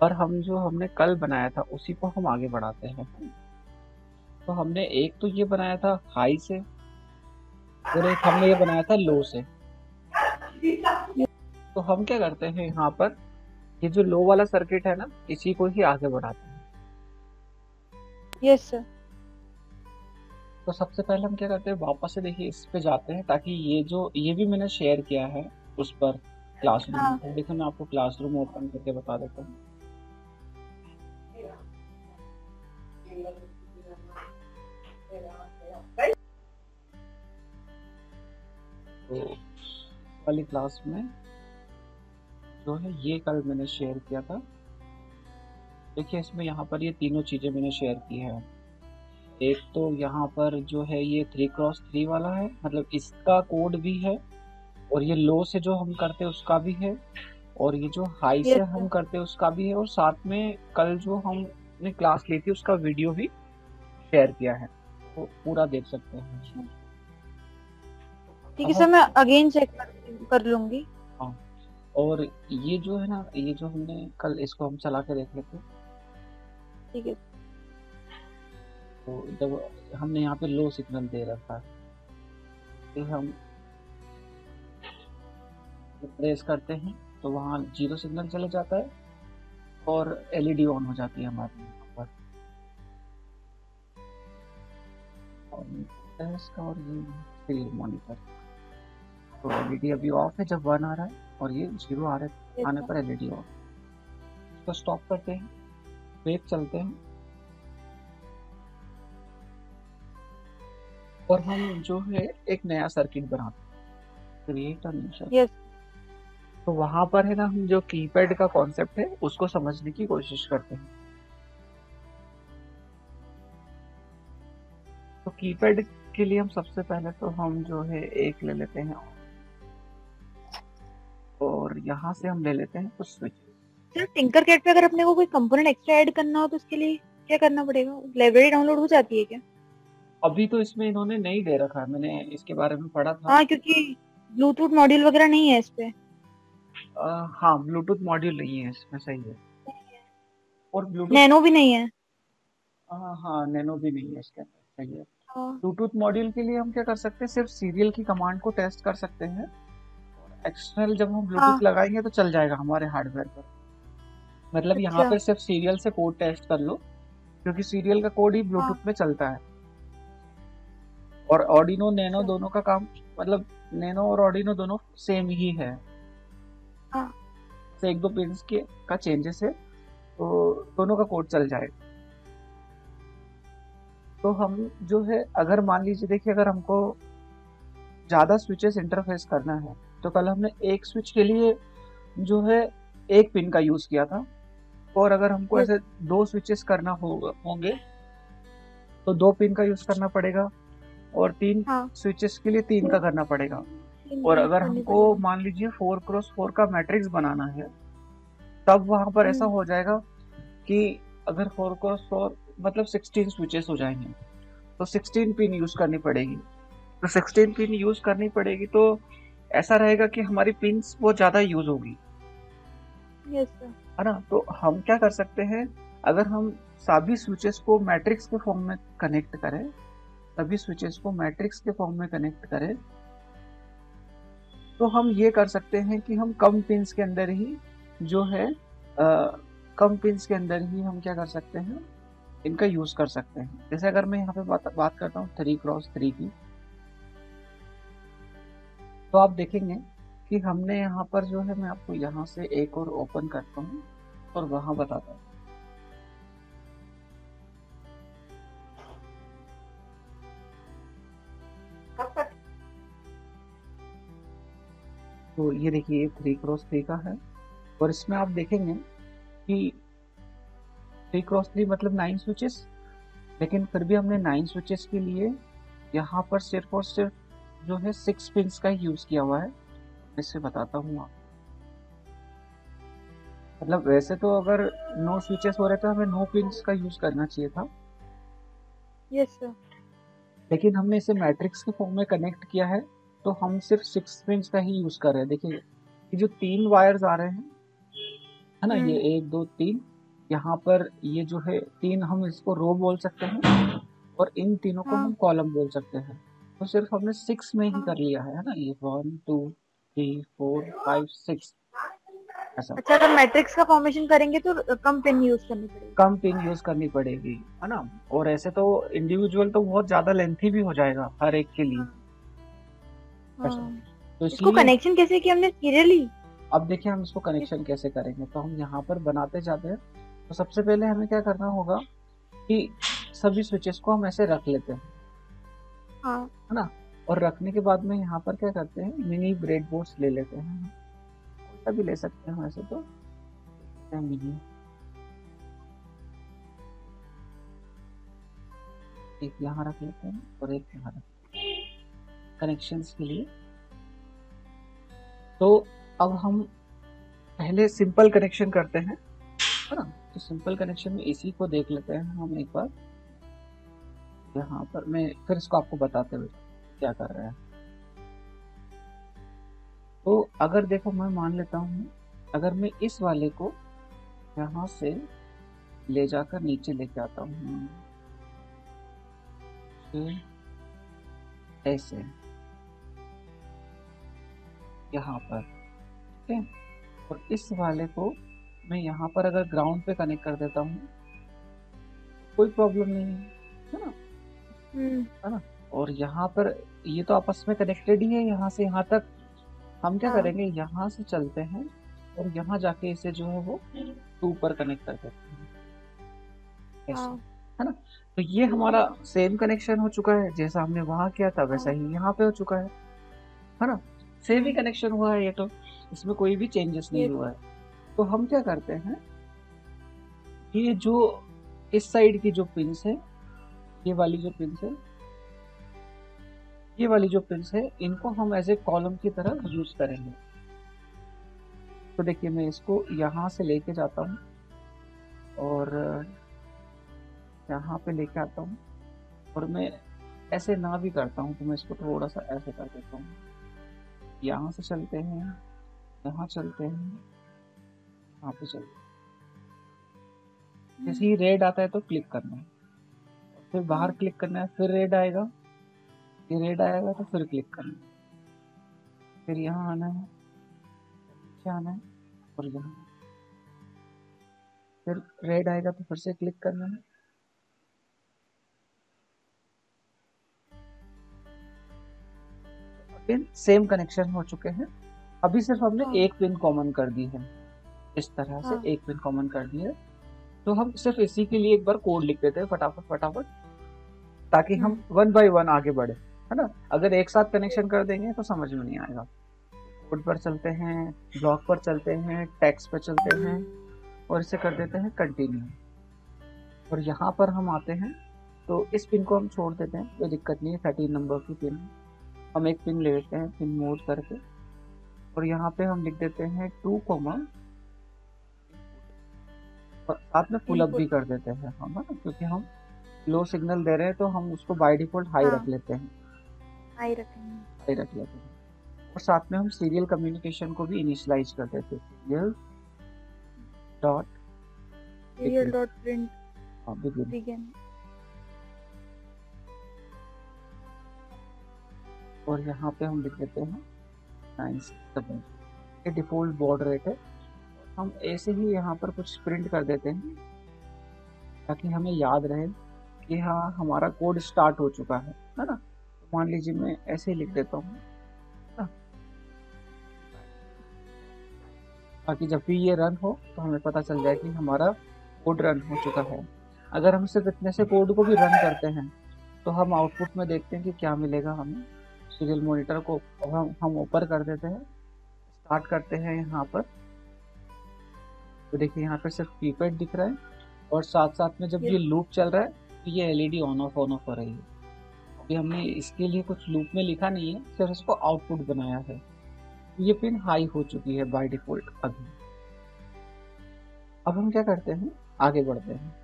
और हम जो हमने कल बनाया था उसी को हम आगे बढ़ाते हैं। तो हमने एक तो ये बनाया था हाई से, और एक हमने ये बनाया था लो से। तो हम क्या करते हैं यहाँ पर, ये जो लो वाला सर्किट है ना, इसी को ही आगे बढ़ाते हैं। Yes sir. तो सबसे पहले हम क्या करते हैं, वापस से देखिए इस पे जाते हैं, ताकि ये भी मैंने शेयर किया है उस पर, क्लासरूम हाँ। में। देखो मैं आपको क्लासरूम ओपन करके बता देता हूँ। तो वाली क्लास में जो है ये कल मैंने शेयर किया था। देखिए इसमें यहाँ पर ये तीनों चीजें मैंने शेयर की है। एक तो यहाँ पर जो है ये 3x3 वाला है, मतलब इसका कोड भी है, और ये लो से जो हम करते हैं उसका भी है, और ये जो हाई से यस हम सर। करते हैं उसका भी है, और साथ में कल जो हमने क्लास ली थी उसका वीडियो भी शेयर किया है, तो पूरा देख सकते हैं। अच्छा, ठीक अब है सर, मैं अगेन चेक कर लूंगी। हाँ, और ये जो है ना, ये जो हमने कल, इसको हम चला के देख लेते हैं। ठीक है। तो जब हमने यहाँ पे लो सिग्नल दे रखा है, तो हम प्रेस करते हैं तो वहाँ जीरो सिग्नल चले जाता है, और एलईडी ऑन हो जाती है हमारे यहाँ पर। और इसका और ये सीरियल मॉनिटर, तो एलईडी अभी ऑफ है जब 1 आ रहा है, और ये जीरो आ रहे यस आने सर। पर एलईडी ऑफ। इसको स्टॉप करते हैं, ब्रेक चलते हैं, और हम जो है एक नया सर्किट बनाते हैं, create a new circuit. Yes. तो वहां पर है ना, हम जो कीपैड का कॉन्सेप्ट है उसको समझने की कोशिश करते हैं। तो कीपैड के लिए हम सबसे पहले तो हम जो है एक ले लेते हैं, और यहाँ से हम ले लेते हैं कुछ स्विच। सर टिंकर कैड पे अगर अपने को कोई कंपोनेंट एक्स्ट्रा ऐड करना हो तो उसके लिए क्या करना पड़ेगा? लाइब्रेरी डाउनलोड हो जाती है क्या? अभी तो इसमें इन्होंने नहीं दे रखा है, मैंने इसके बारे में पढ़ा था। हाँ, क्योंकि ब्लूटूथ मॉड्यूल वगैरह नहीं है इस पे। हाँ, ब्लूटूथ मॉड्यूल नहीं है इसमें, सही है। और ब्लूटूथ, नैनो भी नहीं है। हाँ नैनो भी नहीं है इसके अंदर, सही है। हाँ। ब्लूटूथ मॉड्यूल के लिए हम क्या कर सकते हैं, सिर्फ सीरियल की कमांड को टेस्ट कर सकते हैं। एक्सटर्नल जब हम ब्लूटूथ हाँ। लगाएंगे तो चल जाएगा हमारे हार्डवेयर पर। मतलब यहाँ अच्छा। पे सिर्फ सीरियल से कोड टेस्ट कर लो, क्योंकि सीरियल का कोड ही हाँ। ब्लूटूथ में चलता है। और ऑर्डिनो नैनो अच्छा। दोनों का काम, मतलब नैनो और ऑर्डिनो दोनों सेम ही है, हाँ। से एक दो पिन्स के का चेंजेस है, तो दोनों का कोड चल जाएगा। तो हम जो है, अगर मान लीजिए देखिए, अगर हमको ज्यादा स्विचेस इंटरफेस करना है, तो कल हमने एक स्विच के लिए जो है एक पिन का यूज किया था, और अगर हमको यस। ऐसे दो स्विचेस करना होंगे तो दो पिन का यूज करना पड़ेगा, और तीन हाँ। स्विचेस के लिए तीन का करना पड़ेगा। तीन और की अगर करनी हमको पड़ेगी। मान लीजिए 4x4 का मैट्रिक्स बनाना है, तब वहां पर ऐसा हम्म। हो जाएगा कि अगर 4x4 मतलब 16 स्विचेस हो जाएंगे, तो 16 पिन यूज करनी पड़ेगी। तो 16 पिन यूज करनी पड़ेगी, तो ऐसा रहेगा कि हमारी पिन्स बहुत ज्यादा यूज होगी, यस सर। है ना। तो हम क्या कर सकते हैं, अगर हम सभी स्विचेस को मैट्रिक्स के फॉर्म में कनेक्ट करें, सभी स्विचेस को मैट्रिक्स के फॉर्म में कनेक्ट करें, तो हम ये कर सकते हैं कि हम कम पिन्स के अंदर ही जो है, कम पिन्स के अंदर ही हम क्या कर सकते हैं, इनका यूज कर सकते हैं। जैसे अगर मैं यहाँ पे बात करता हूँ 3x3 की, तो आप देखेंगे कि हमने यहाँ पर जो है, मैं आपको यहाँ से एक और ओपन करता हूँ और वहां बताता हूँ। तो ये देखिए, ये 3x3 का है, और इसमें आप देखेंगे कि 3x3 मतलब 9 स्विचेस, लेकिन फिर भी हमने 9 स्विचेस के लिए यहाँ पर सिर्फ और सिर्फ जो है 6 पिंस का ही यूज किया हुआ है। इससे बताता हूँ आप, मतलब वैसे तो अगर 9 स्विचेस हो रहे तो हमें 9 पिंस का यूज करना चाहिए था, यस सर। लेकिन हमने इसे मैट्रिक्स के फॉर्म में कनेक्ट किया है, तो हम सिर्फ 6 पिंस का ही यूज कर रहे हैं। देखिए, ये जो तीन वायर्स आ रहे हैं, है ना, ये हम्म। 1 2 3, यहाँ पर ये जो है 3 हम इसको रो बोल सकते हैं और इन तीनों को हम कॉलम बोल सकते हैं। तो सिर्फ हमने 6 में ही कर लिया है ना, ये 1 2 3 4 5 6 ऐसा। अच्छा, अगर मैट्रिक्स का फॉर्मेशन करेंगे तो कम पेन यूज करनी पड़ेगी। कम पिन यूज करनी पड़ेगी, है ना। और ऐसे तो इंडिविजुअल तो बहुत ज्यादा लेंथी भी हो जाएगा हर एक के लिए। ऐसा तो इसको इसलिए कनेक्शन कैसे किया हमने सीरियली? अब देखिए हम इसको कनेक्शन कैसे करेंगे। तो हम यहाँ पर बनाते जाते हैं। तो सबसे पहले हमें क्या करना होगा कि सभी स्विचेस को हम ऐसे रख लेते हैं, है ना। और रखने के बाद में यहाँ पर क्या करते हैं, मिनी ब्रेड बोर्ड्स ले लेते हैं, ऐसा भी ले सकते हैं वैसे तो मिनी। एक यहाँ रख लेते हैं और एक यहाँ रख कनेक्शंस के लिए। तो अब हम पहले सिंपल कनेक्शन करते हैं, है ना। तो सिंपल कनेक्शन में इसी को देख लेते हैं हम एक बार। यहाँ पर मैं फिर इसको आपको बताते हुए क्या कर रहे हैं। तो अगर देखो मैं मान लेता हूँ, अगर मैं इस वाले को यहाँ से ले जाकर नीचे लेके आता हूँ ऐसे यहाँ पर, ठीक है। और इस वाले को मैं यहाँ पर अगर ग्राउंड पे कनेक्ट कर देता हूँ कोई प्रॉब्लम नहीं है ना, है ना। और यहाँ पर ये तो आपस में कनेक्टेड ही है, यहाँ से यहाँ तक। हम क्या करेंगे, यहाँ से चलते हैं और यहाँ जाके इसे जो है वो 2 पर कनेक्ट कर देते हैं ऐसे, है ना। तो ये हमारा सेम कनेक्शन हो चुका है, जैसा हमने वहां किया था वैसा ही यहाँ पे हो चुका है ना। सेम ही कनेक्शन हुआ है, ये तो इसमें कोई भी चेंजेस नहीं हुआ है। तो हम क्या करते हैं, ये जो इस साइड की जो पिंस है, ये वाली जो पिंस है, ये वाली जो पिंस है, इनको हम एज ए कॉलम की तरह यूज करेंगे। तो देखिए मैं इसको यहाँ से लेके जाता हूँ और यहाँ पे लेके आता हूँ, और मैं ऐसे ना भी करता हूँ तो मैं इसको थोड़ा सा ऐसे कर देता हूँ। यहाँ से चलते हैं, यहाँ चलते हैं, यहाँ पे चलते हैं। जैसे ही रेड आता है तो क्लिक करना है, फिर बाहर क्लिक करना है, फिर रेड आएगा, ये रेड आएगा तो फिर क्लिक करना है, फिर यहाँ आना है, नीचे आना है और यहाँ, फिर रेड आएगा तो फिर से क्लिक करना है। पिन सेम कनेक्शन हो चुके हैं। अभी सिर्फ हमने एक पिन कॉमन कर दी है, इस तरह से एक पिन कॉमन कर दी है। तो हम सिर्फ इसी के लिए एक बार कोड लिख देते हैं फटाफट, ताकि हम 1 बाय 1 आगे बढ़े, है ना। अगर एक साथ कनेक्शन कर देंगे तो समझ में नहीं आएगा। कोड पर चलते हैं, ब्लॉक पर चलते हैं, टेक्स्ट पर चलते हैं और इसे कर देते हैं कंटिन्यू। और यहाँ पर हम आते हैं तो इस पिन को हम छोड़ देते हैं, कोई दिक्कत नहीं है, 13 नंबर की पिन। हम एक पिन ले लेते हैं, पिन मोड करके, और यहाँ पे हम लिख देते हैं 2, और साथ में पुल अप भी कर देते हैं हम, है ना, क्योंकि हम लो सिग्नल दे रहे हैं तो हम उसको बाय डिफॉल्ट हाई रख लेते हैं, हाई रख लेते हैं। और साथ में हम सीरियल कम्युनिकेशन को भी इनिशियलाइज कर देते हैं, सीरियल डॉट प्रिंट बिगिन। और यहाँ पे हम लिख देते हैं 967, ये डिफॉल्ट बॉर्ड रेट है। हम ऐसे ही यहाँ पर कुछ प्रिंट कर देते हैं ताकि हमें याद रहे कि हाँ हमारा कोड स्टार्ट हो चुका है ना। तो मान लीजिए मैं ऐसे ही लिख देता हूँ ना, ताकि जब भी ये रन हो तो हमें पता चल जाए कि हमारा कोड रन हो चुका है। अगर हम सिर्फ इतने से कोड को भी रन करते हैं तो हम आउटपुट में देखते हैं कि क्या मिलेगा हमें। सीरियल मॉनिटर को हम ऊपर कर देते हैं, स्टार्ट करते हैं यहाँ पर। तो देखिए यहाँ पर सिर्फ कीपैड दिख रहा है, और साथ साथ में जब ये लूप चल रहा है तो ये एलईडी ऑन ऑफ हो रही है। अभी हमने इसके लिए कुछ लूप में लिखा नहीं है, सिर्फ इसको आउटपुट बनाया है। ये पिन हाई हो चुकी है बाय डिफॉल्ट अभी। अब हम क्या करते हैं, आगे बढ़ते हैं।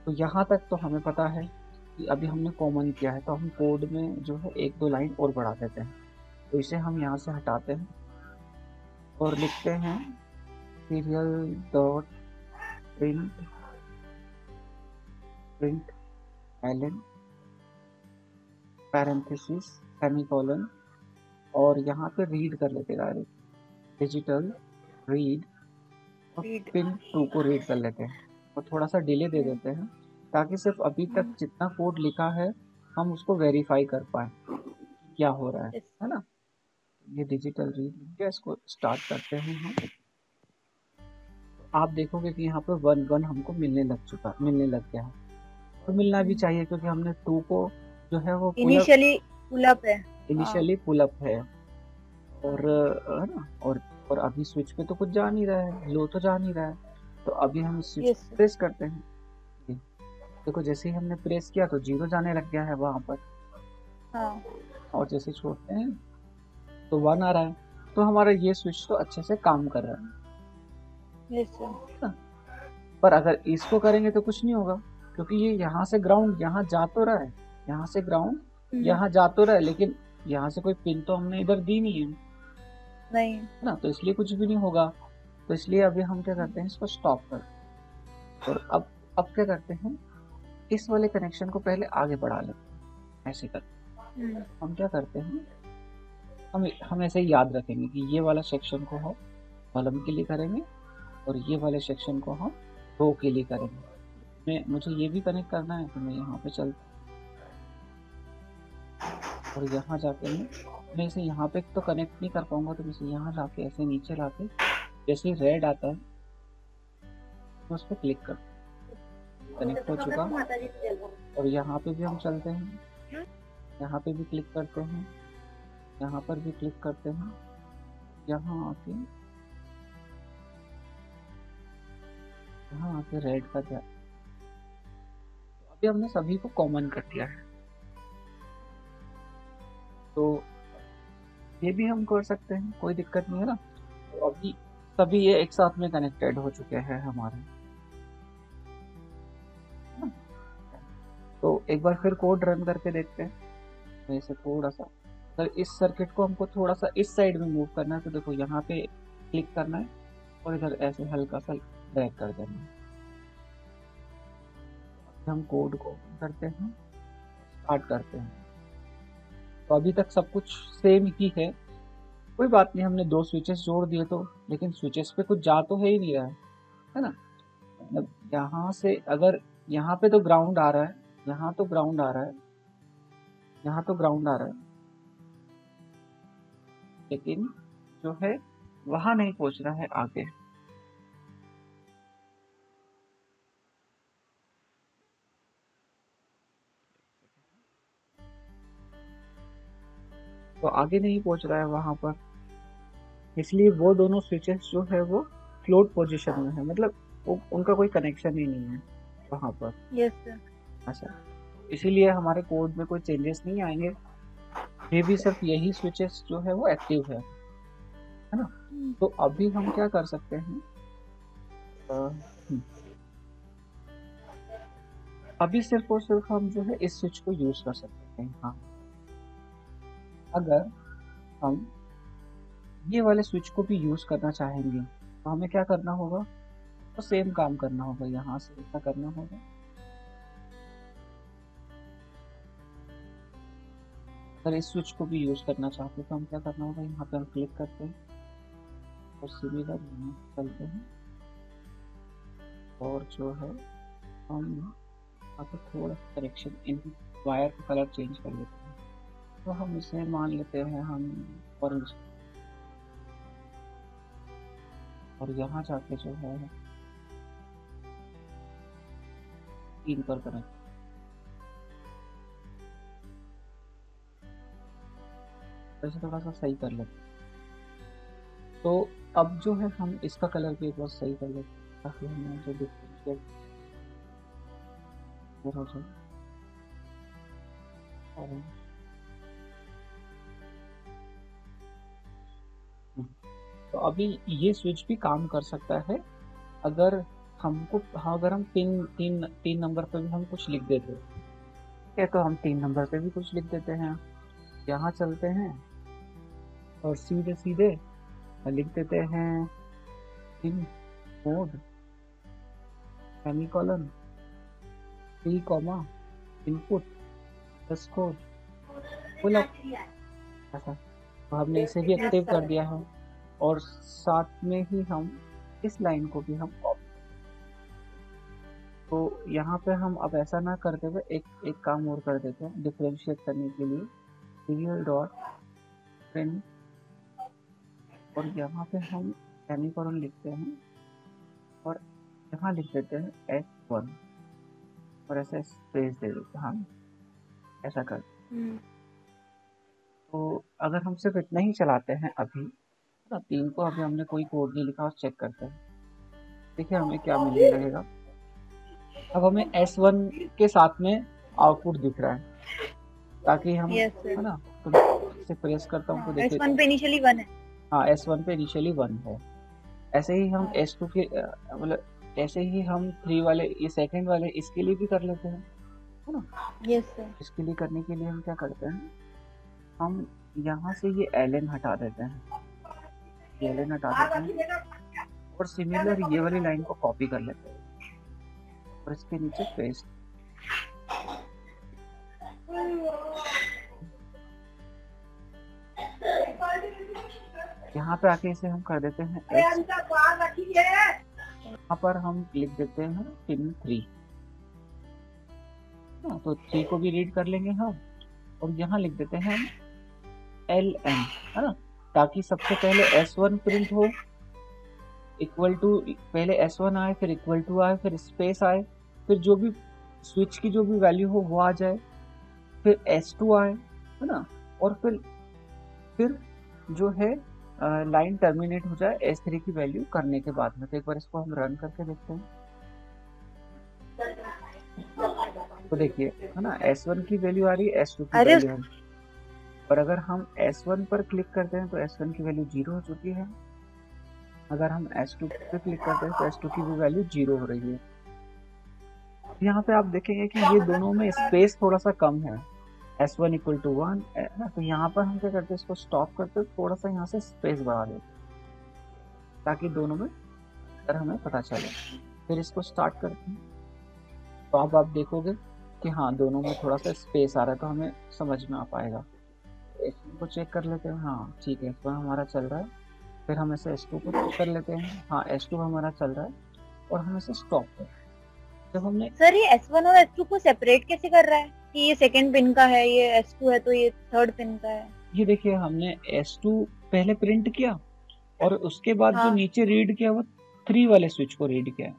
तो यहाँ तक तो हमें पता है कि अभी हमने कॉमन किया है, तो हम कोड में जो है 1-2 लाइन और बढ़ा देते हैं। तो इसे हम यहाँ से हटाते हैं और लिखते हैं serial.print print Elon parenthesis semicolon, और यहाँ पे रीड कर लेते हैं डायरेक्ट, डिजिटल रीड, और रीड। पिन 2 को रीड कर लेते हैं और थोड़ा सा डिले दे देते हैं ताकि सिर्फ अभी तक जितना कोड लिखा है हम उसको वेरीफाई कर पाए क्या हो रहा है ना। ये डिजिटल रीड लिख गया, इसको स्टार्ट करते हैं हम। आप देखोगे कि यहाँ पे 1 1 हमको मिलने लग गया है, और मिलना भी चाहिए क्योंकि हमने 2 को जो है वो इनिशियली पुलअप है, इनिशियली पुलअप है, और है ना, और अभी स्विच पे तो कुछ जा नहीं रहा है, लो तो जा नहीं रहा है, तो अभी हम स्विच प्रेस करते हैं। देखो जैसे ही हमने प्रेस किया तो 0 जाने लग गया है वहां पर, और जैसे छोड़ते हैं तो 1 आ रहा है, तो हमारा ये स्विच तो अच्छे से काम कर रहा है। पर अगर इसको करेंगे तो कुछ नहीं होगा, क्योंकि ये यहाँ से ग्राउंड यहाँ जा तो रहा है, यहाँ से ग्राउंड यहाँ जा तो रहा है, लेकिन यहाँ से कोई पिन तो हमने इधर दी नहीं है ना, तो इसलिए कुछ भी नहीं होगा। तो इसलिए अभी हम क्या करते हैं, इसको स्टॉप कर, और अब क्या करते हैं, इस वाले कनेक्शन को पहले आगे बढ़ा लेते हैं। ऐसे करते हम क्या करते हैं, हम ऐसे ही याद रखेंगे कि ये वाला सेक्शन को हम कॉलम के लिए करेंगे और ये वाले सेक्शन को हम रो के लिए करेंगे। मुझे ये भी कनेक्ट करना है तो मैं यहाँ पे चलता और यहाँ जाके मैं इसे यहाँ पे तो कनेक्ट नहीं कर पाऊंगा, तो मैं इसे यहाँ जाके ऐसे नीचे लाके जैसे रेड आता है तो उस पर क्लिक कर, कनेक्ट हो चुका। और यहाँ पे भी हम चलते हैं, यहाँ पे भी क्लिक करते हैं, यहाँ पर भी क्लिक करते हैं, यहाँ आके रेड का क्या, अभी हमने सभी को कॉमन कर दिया है, तो ये भी हम कर सकते हैं, कोई दिक्कत नहीं है ना। तो अभी सभी ये एक साथ में कनेक्टेड हो चुके हैं हमारे। तो एक बार फिर कोड रन करके देखते हैं। तो इसे थोड़ा सा, अगर इस सर्किट को हमको थोड़ा सा इस साइड में मूव करना है तो देखो यहाँ पे क्लिक करना है और इधर ऐसे हल्का सा ड्रैग कर देना है। हम कोड को करते हैं, स्टार्ट करते हैं। तो अभी तक सब कुछ सेम ही है, कोई बात नहीं, हमने 2 स्विचेस जोड़ दिए तो, लेकिन स्विचेस पे कुछ जा तो है ही नहीं रहा है ना। मतलब यहाँ से अगर यहाँ पे तो ग्राउंड आ रहा है, यहाँ तो ग्राउंड आ रहा है, यहाँ तो ग्राउंड आ रहा है, लेकिन जो है वहां नहीं पहुंच रहा है आगे। तो आगे नहीं पहुंच रहा है वहां पर, इसलिए वो दोनों स्विचेस जो है वो फ्लोट पोजीशन में है, मतलब उनका कोई कनेक्शन ही नहीं है वहां पर। Yes sir. अच्छा, इसीलिए हमारे कोड में कोई चेंजेस नहीं आएंगे, ये भी सिर्फ यही स्विचेस जो है वो एक्टिव है ना। तो अभी हम क्या कर सकते हैं, अभी सिर्फ और सिर्फ हम जो है इस स्विच को यूज कर सकते हैं। हाँ, अगर हम ये वाले स्विच को भी यूज करना चाहेंगे तो हमें क्या करना होगा, तो सेम काम करना होगा, यहाँ से ऐसा करना होगा। अगर इस स्विच को भी यूज करना चाहते हैं तो हम क्या करना होगा, यहाँ पे हम क्लिक करते हैं और सिमिलर यहाँ चलते हैं, और जो है हम यहाँ पे थोड़ा करेक्शन, इन वायर का कलर चेंज कर लेते हैं। तो हम इसे मान लेते हैं हम ऑरेंज, और यहाँ जाके जो है 3 पर कनेक्ट। वैसे थोड़ा सा सही कर लेते हैं। तो अब जो है हम इसका कलर भी एक बार सही कर लेते हैं ताकि हमें जो डिफरेंशिएट हो जाए। तो अभी ये स्विच भी काम कर सकता है अगर हमको, हाँ, अगर हम तीन नंबर पे भी हम कुछ लिख देते हैं, तो हम 3 नंबर पे भी कुछ लिख देते हैं। यहाँ चलते हैं और सीधे सीधे लिख देते हैं in mode semicolon 3 comma input score full up, ऐसा। तो हमने इसे भी यस एक्टिव कर सर। दिया है, और साथ में ही हम इस लाइन को भी हम कॉपी। तो यहाँ पे हम अब ऐसा ना करते हुए एक काम और कर देते हैं डिफरेंशिएट करने के लिए, सीरियल डॉट प्रिंट, और यहाँ पे हम सेमीकोलन लिखते हैं और यहाँ लिख देते हैं S1 और ऐसा स्पेस दे देते हैं हम, ऐसा कर। तो अगर हम सिर्फ इतना ही चलाते हैं अभी, ना 3 को अभी हमने कोई कोड नहीं लिखा और चेक करते हैं, देखिए हमें क्या मिलने लगेगा। अब हमें S1 के साथ में आउटपुट दिख रहा है, ताकि हम, यस है सर। ना, तो इसे प्रेस करता हूँ तो देखिए, S1 पे इनिशियली 1 है। हाँ S1 पे इनिशियली 1 है। ऐसे ही हम S2 के मतलब ऐसे ही हम 3 वाले, ये सेकंड वाले, इसके लिए भी कर लेते हैं, है ना। Yes sir. इसके लिए करने के लिए हम क्या करते हैं, हम यहाँ से ये ln हटा देते हैं, ये ln हटा देते हैं, और सिमिलर ये वाली लाइन को कॉपी कर लेते हैं और इसके नीचे पेस्ट। यहाँ पे आके इसे हम कर देते हैं X, यहाँ पर हम लिख देते हैं पिन 3, तो 3 को भी रीड कर लेंगे हम, और यहाँ लिख देते हैं LN, है ना, ताकि सबसे पहले S1 प्रिंट हो, इक्वल टू, पहले S1 आए, फिर इक्वल टू आए, फिर स्पेस आए, फिर जो भी स्विच की जो भी वैल्यू हो वो आ जाए, फिर S2 आए, है ना, और फिर जो है लाइन टर्मिनेट हो जाए S3 की वैल्यू करने के बाद में। तो एक बार इसको हम रन करके देखते हैं, तो देखिए, है ना, S1 की वैल्यू आ रही है, S2 की वैल्यू आ रही है, और अगर हम S1 पर क्लिक करते हैं तो S1 की वैल्यू 0 हो चुकी है, अगर हम S2 पे क्लिक करते हैं तो S2 की भी वैल्यू 0 हो रही है। यहाँ पे आप देखेंगे कि ये दोनों में स्पेस थोड़ा सा कम है, S1 इक्वल टू 1, तो यहाँ पर हम क्या करते हैं, इसको स्टॉप करते हैं, थोड़ा सा यहाँ से स्पेस बढ़ा देते हैं ताकि दोनों में अगर हमें पता चले। फिर इसको स्टार्ट करते हैं, तो अब आप देखोगे कि हाँ दोनों में थोड़ा सा स्पेस आ रहा है, तो हमें समझ में आ पाएगा। S1 को चेक कर लेते हैं, हाँ ठीक है, S1 हमारा चल रहा है। फिर हम ऐसे S2 को चेक कर लेते हैं, हाँ S2 हमारा चल रहा है, और हम इसे स्टॉप करें। जब हमने, सर ये S1 और S2 को सेपरेट कैसे कर रहा है कि ये सेकंड पिन का है, ये S2 है तो ये थर्ड पिन का है? ये देखिए हमने S2 पहले प्रिंट किया, और उसके बाद जो नीचे रीड किया वो 3 वाले स्विच को रीड किया।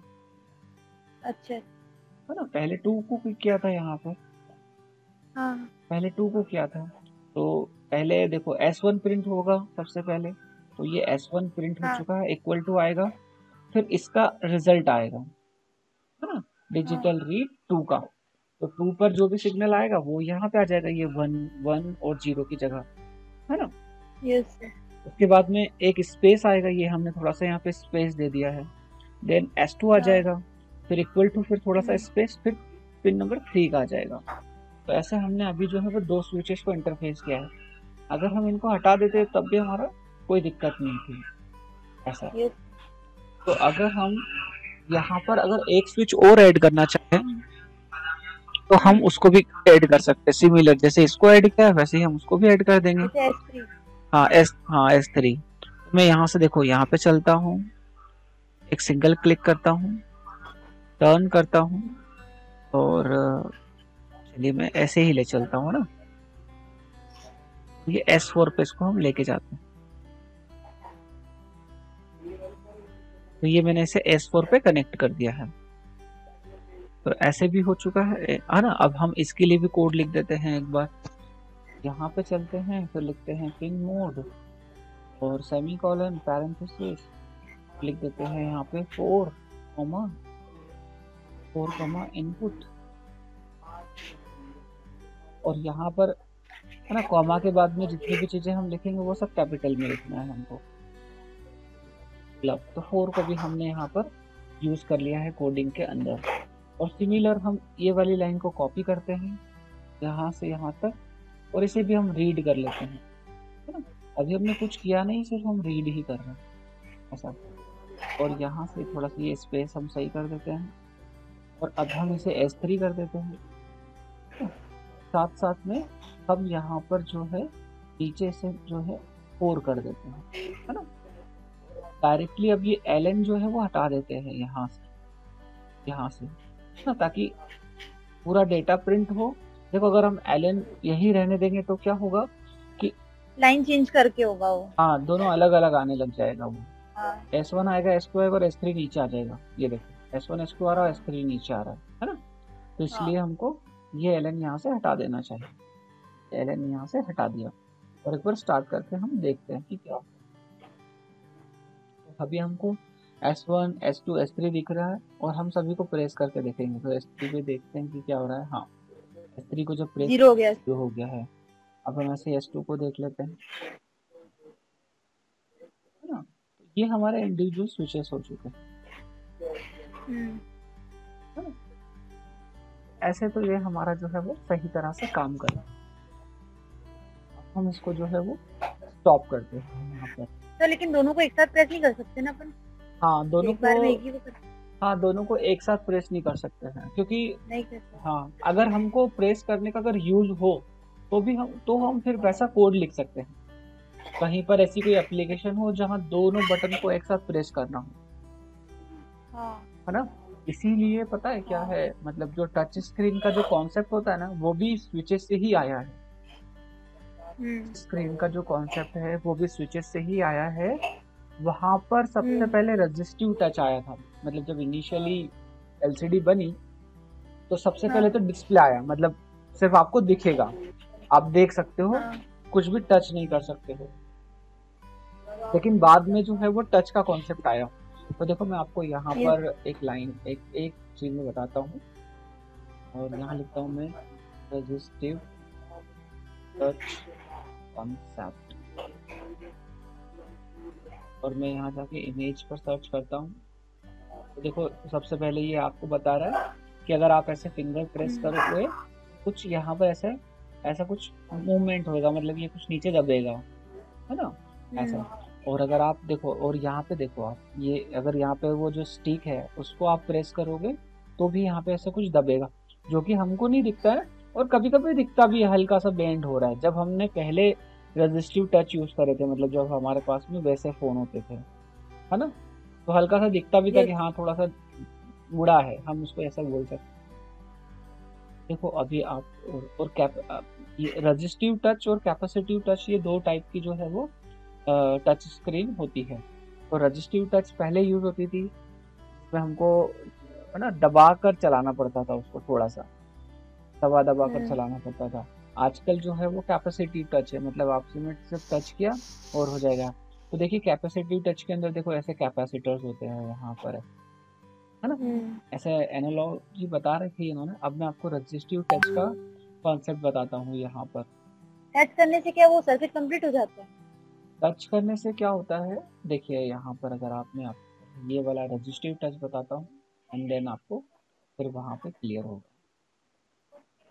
अच्छा, है ना, पहले 2 को किया था यहाँ पर, हाँ पहले 2 को किया था। तो पहले देखो S1 प्रिंट होगा सबसे पहले, तो ये S1 प्रिंट हो चुका है, इक्वल टू आएगा, फिर इसका रिजल्ट आएगा, है ना, डिजिटल रीड 2 का। तो 2 पर जो भी सिग्नल आएगा वो यहाँ पे आ जाएगा, ये 1 और 0 की जगह, है ना। यस। उसके बाद में एक स्पेस आएगा, ये हमने थोड़ा सा यहाँ पे स्पेस दे दिया है, देन S2 आ जाएगा, फिर इक्वल टू, फिर थोड़ा सा स्पेस, फिर पिन नंबर 3 का आ जाएगा। तो ऐसे हमने अभी जो है वो 2 स्विचेस को इंटरफेस किया है। अगर हम इनको हटा देते तब भी हमारा कोई दिक्कत नहीं थी, ऐसा। तो अगर हम यहाँ पर अगर एक स्विच और ऐड करना चाहें तो हम उसको भी ऐड कर सकते हैं, सिमिलर जैसे इसको ऐड किया वैसे ही हम उसको भी ऐड कर देंगे। हाँ S3। मैं यहाँ से देखो, यहाँ पे चलता हूँ, एक सिंगल क्लिक करता हूँ, टर्न करता हूँ, और चलिए मैं ऐसे ही ले चलता हूँ ना, ये S4 पे इसको हम लेके जाते हैं। तो ये मैंने इसे S4 पे कनेक्ट कर दिया है, तो ऐसे भी हो चुका है ना। अब हम इसके लिए भी कोड लिख देते हैं, एक बार यहाँ पे चलते हैं, फिर लिखते हैं पिन मोड और सेमीकोलन पैरेंथेसिस, लिख देते हैं यहाँ पे 4 कॉमा इनपुट, और यहाँ पर, है ना, कॉमा के बाद में जितनी भी चीजें हम लिखेंगे वो सब कैपिटल में लिखना है हमको। तो 4 को भी हमने यहाँ पर यूज कर लिया है कोडिंग के अंदर। और सिमिलर हम ये वाली लाइन को कॉपी करते हैं यहाँ से यहाँ तक, और इसे भी हम रीड कर लेते हैं, है ना। अभी हमने कुछ किया नहीं, सिर्फ हम रीड ही कर रहे हैं, ऐसा। और यहाँ से थोड़ा सा ये स्पेस हम सही कर देते हैं, और अब हम इसे S3 कर देते हैं। साथ साथ में हम यहाँ पर जो है नीचे से जो है 4 कर देते हैं, है ना। डायरेक्टली अब ये ln जो है वो हटा देते हैं यहाँ से ना, ताकि पूरा डेटा प्रिंट हो। देखो अगर हम ln यही रहने देंगे तो क्या होगा कि लाइन चेंज करके होगा वो। हाँ, दोनों अलग अलग आने लग जाएगा वो। हाँ। S1 आएगा, S2 आएगा और S3 नीचे आ जाएगा। ये देखो S1 S2 आ रहा है, S3 नीचे आ रहा है ना। तो इसलिए हमको ये ln यहाँ से हटा देना चाहिए। ln यहाँ से हटा दिया और एक बार स्टार्ट करके हम देखते हैं कि क्या होता है। तो अभी हमको S1 S2 S3 दिख रहा है और हम सभी को प्रेस करके देखेंगे। तो S3 पे देखते हैं कि क्या हो रहा है। हाँ, S3 को जब प्रेस 0 हो गया। जो हो गया है। अब हम ऐसे S2 को देख लेते हैं, है ना। तो ये हमारे इंडिविजुअल स्विचेस हो चुके हैं, है ना। ऐसे तो ये हमारा जो है वो सही तरह से काम कर रहा है। हम इसको जो है वो स्टॉप करते हैं यहाँ पर। तो लेकिन दोनों को एक साथ प्रेस नहीं कर सकते ना अपन? हाँ, दोनों एक बार में को एक ही वो कर हाँ, दोनों को एक साथ प्रेस नहीं कर सकते हैं, क्योंकि नहीं कर सकते। हाँ, अगर हमको प्रेस करने का अगर यूज हो तो हम फिर वैसा कोड लिख सकते हैं। कहीं पर ऐसी कोई एप्लीकेशन हो जहाँ दोनों बटन को एक साथ प्रेस करना हो, हाँ। है ना। इसीलिए पता है क्या है, मतलब जो टच स्क्रीन का जो कॉन्सेप्ट होता है ना, वो भी स्विचेस से ही आया है। स्क्रीन का जो कॉन्सेप्ट है वो भी स्विचेस से ही आया है। वहां पर सबसे पहले रजिस्टिव टच आया था। मतलब जब इनिशियली एलसीडी बनी तो सबसे पहले तो डिस्प्ले आया, मतलब सिर्फ आपको दिखेगा, आप देख सकते हो, कुछ भी टच नहीं कर सकते हो। लेकिन बाद में जो है वो टच का कॉन्सेप्ट आया। तो देखो मैं आपको यहाँ पर एक चीज में बताता हूँ, और यहाँ लिखता हूँ मैं रजिस्टिव टच कॉन्सेप्ट, और मैं यहाँ जाके इमेज पर सर्च करता हूँ। तो देखो सबसे पहले ये आपको बता रहा है कि अगर आप ऐसे फिंगर प्रेस करोगे, कुछ यहाँ पर ऐसा कुछ मूवमेंट होगा, मतलब ये कुछ नीचे दबेगा, है ना, ऐसा। और अगर आप देखो, और यहाँ पे देखो आप, ये अगर यहाँ पे वो जो स्टिक है उसको आप प्रेस करोगे तो भी यहाँ पे ऐसा कुछ दबेगा, जो कि हमको नहीं दिखता है। और कभी कभी दिखता भी है, हल्का सा बेंड हो रहा है। जब हमने पहले रजिस्टिव टच यूज करे थे, मतलब जब हमारे पास में वैसे फोन होते थे, है ना, तो हल्का सा दिखता भी था कि हाँ थोड़ा सा मुड़ा है, हम उसको ऐसा बोल सकते। देखो अभी आप और ये रजिस्टिव टच और कैपेसिटिव टच, ये दो टाइप की जो है वो टच स्क्रीन होती है। तो रजिस्टिव टच पहले यूज होती थी, उसमें हमको है ना दबा कर चलाना पड़ता था, उसको थोड़ा सा दबा कर चलाना पड़ता था। आजकल जो है वो कैपेसिटिव टच है, मतलब आपने सिर्फ टच किया और हो जाएगा। तो देखिए कैपेसिटिव टच के अंदर देखो ऐसे कैपेसिटर्स होते हैं यहाँ पर, है ना, ऐसे एनालॉजी बता रही थी इन्होंने। अब मैं आपको रजिस्टिव टच का कॉन्सेप्ट बताता हूँ। यहाँ पर टच करने से क्या वो सर्किट कंप्लीट हो जाता है? टच करने से क्या होता है, देखिए यहाँ पर अगर आपने ये वाला रजिस्टिव टच बताता हूँ, एंड देन आपको फिर वहाँ पे क्लियर होगा।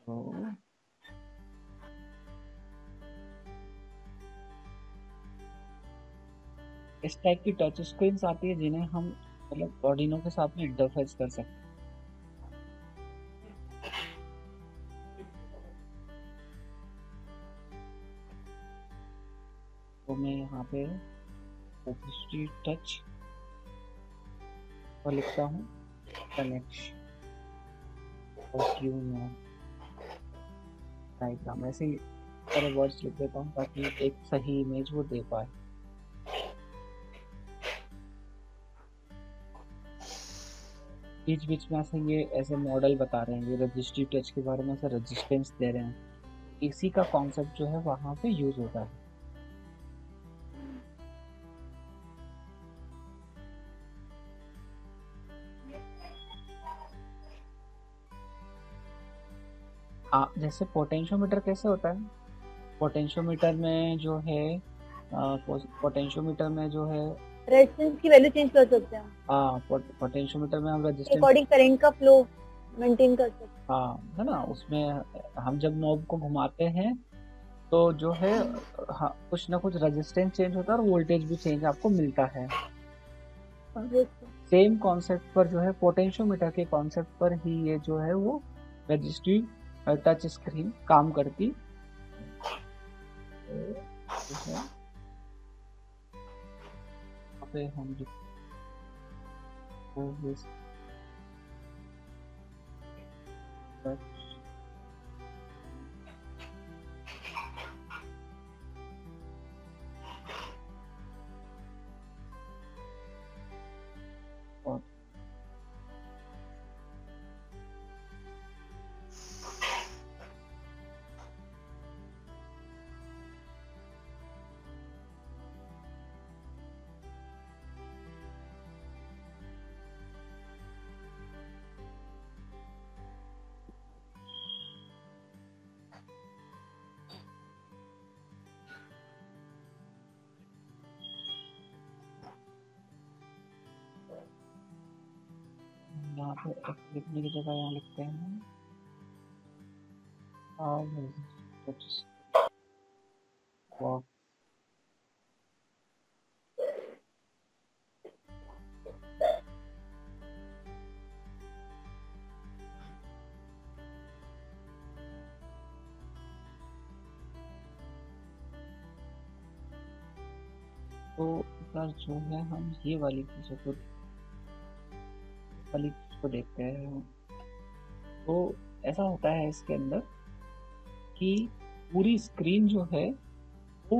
तो इस टाइप की टच स्क्रीन आती है जिन्हें हम मतलब आर्डिनो के साथ में इंटरफेस कर सकते हैं। तो मैं यहाँ पे रजिस्टिव टच और लिखता हूँ कनेक्शन डायग्राम, ऐसे ही सारे वर्ड्स लिख देता हूँ ताकि एक सही इमेज वो दे पाए। बीच बीच में ऐसे मॉडल बता रहे हैं, ये रजिस्टिव टच के बारे में ऐसे रेजिस्टेंस दे रहे हैं। इसी का कॉन्सेप्ट जो है वहाँ पे यूज होता है। जैसे पोटेंशियोमीटर कैसे होता है, पोटेंशियोमीटर में जो है रेजिस्टेंस की वैल्यू चेंज कर सकते हैं। पोटेंशियोमीटर में हम रेजिस्टेंस अकॉर्डिंग करंट का फ्लो मेंटेन कर सकते हैं। हाँ, है ना, उसमें हम जब नॉब को घुमाते हैं तो जो है कुछ ना कुछ रेजिस्टेंस चेंज होता है और वोल्टेज भी चेंज आपको मिलता है। सेम कॉन्सेप्ट पर जो है पोटेंशियोमीटर के कॉन्सेप्ट पर ही ये जो है वो रजिस्टिव टच स्क्रीन काम करती है। यहाँ पे हम और यहाँ पे लिखने की जगह यहाँ लिखते हैं और तो सर जो है हम ये वाली चीज़ों को देखते हैं। तो ऐसा होता है इसके अंदर कि पूरी स्क्रीन जो है वो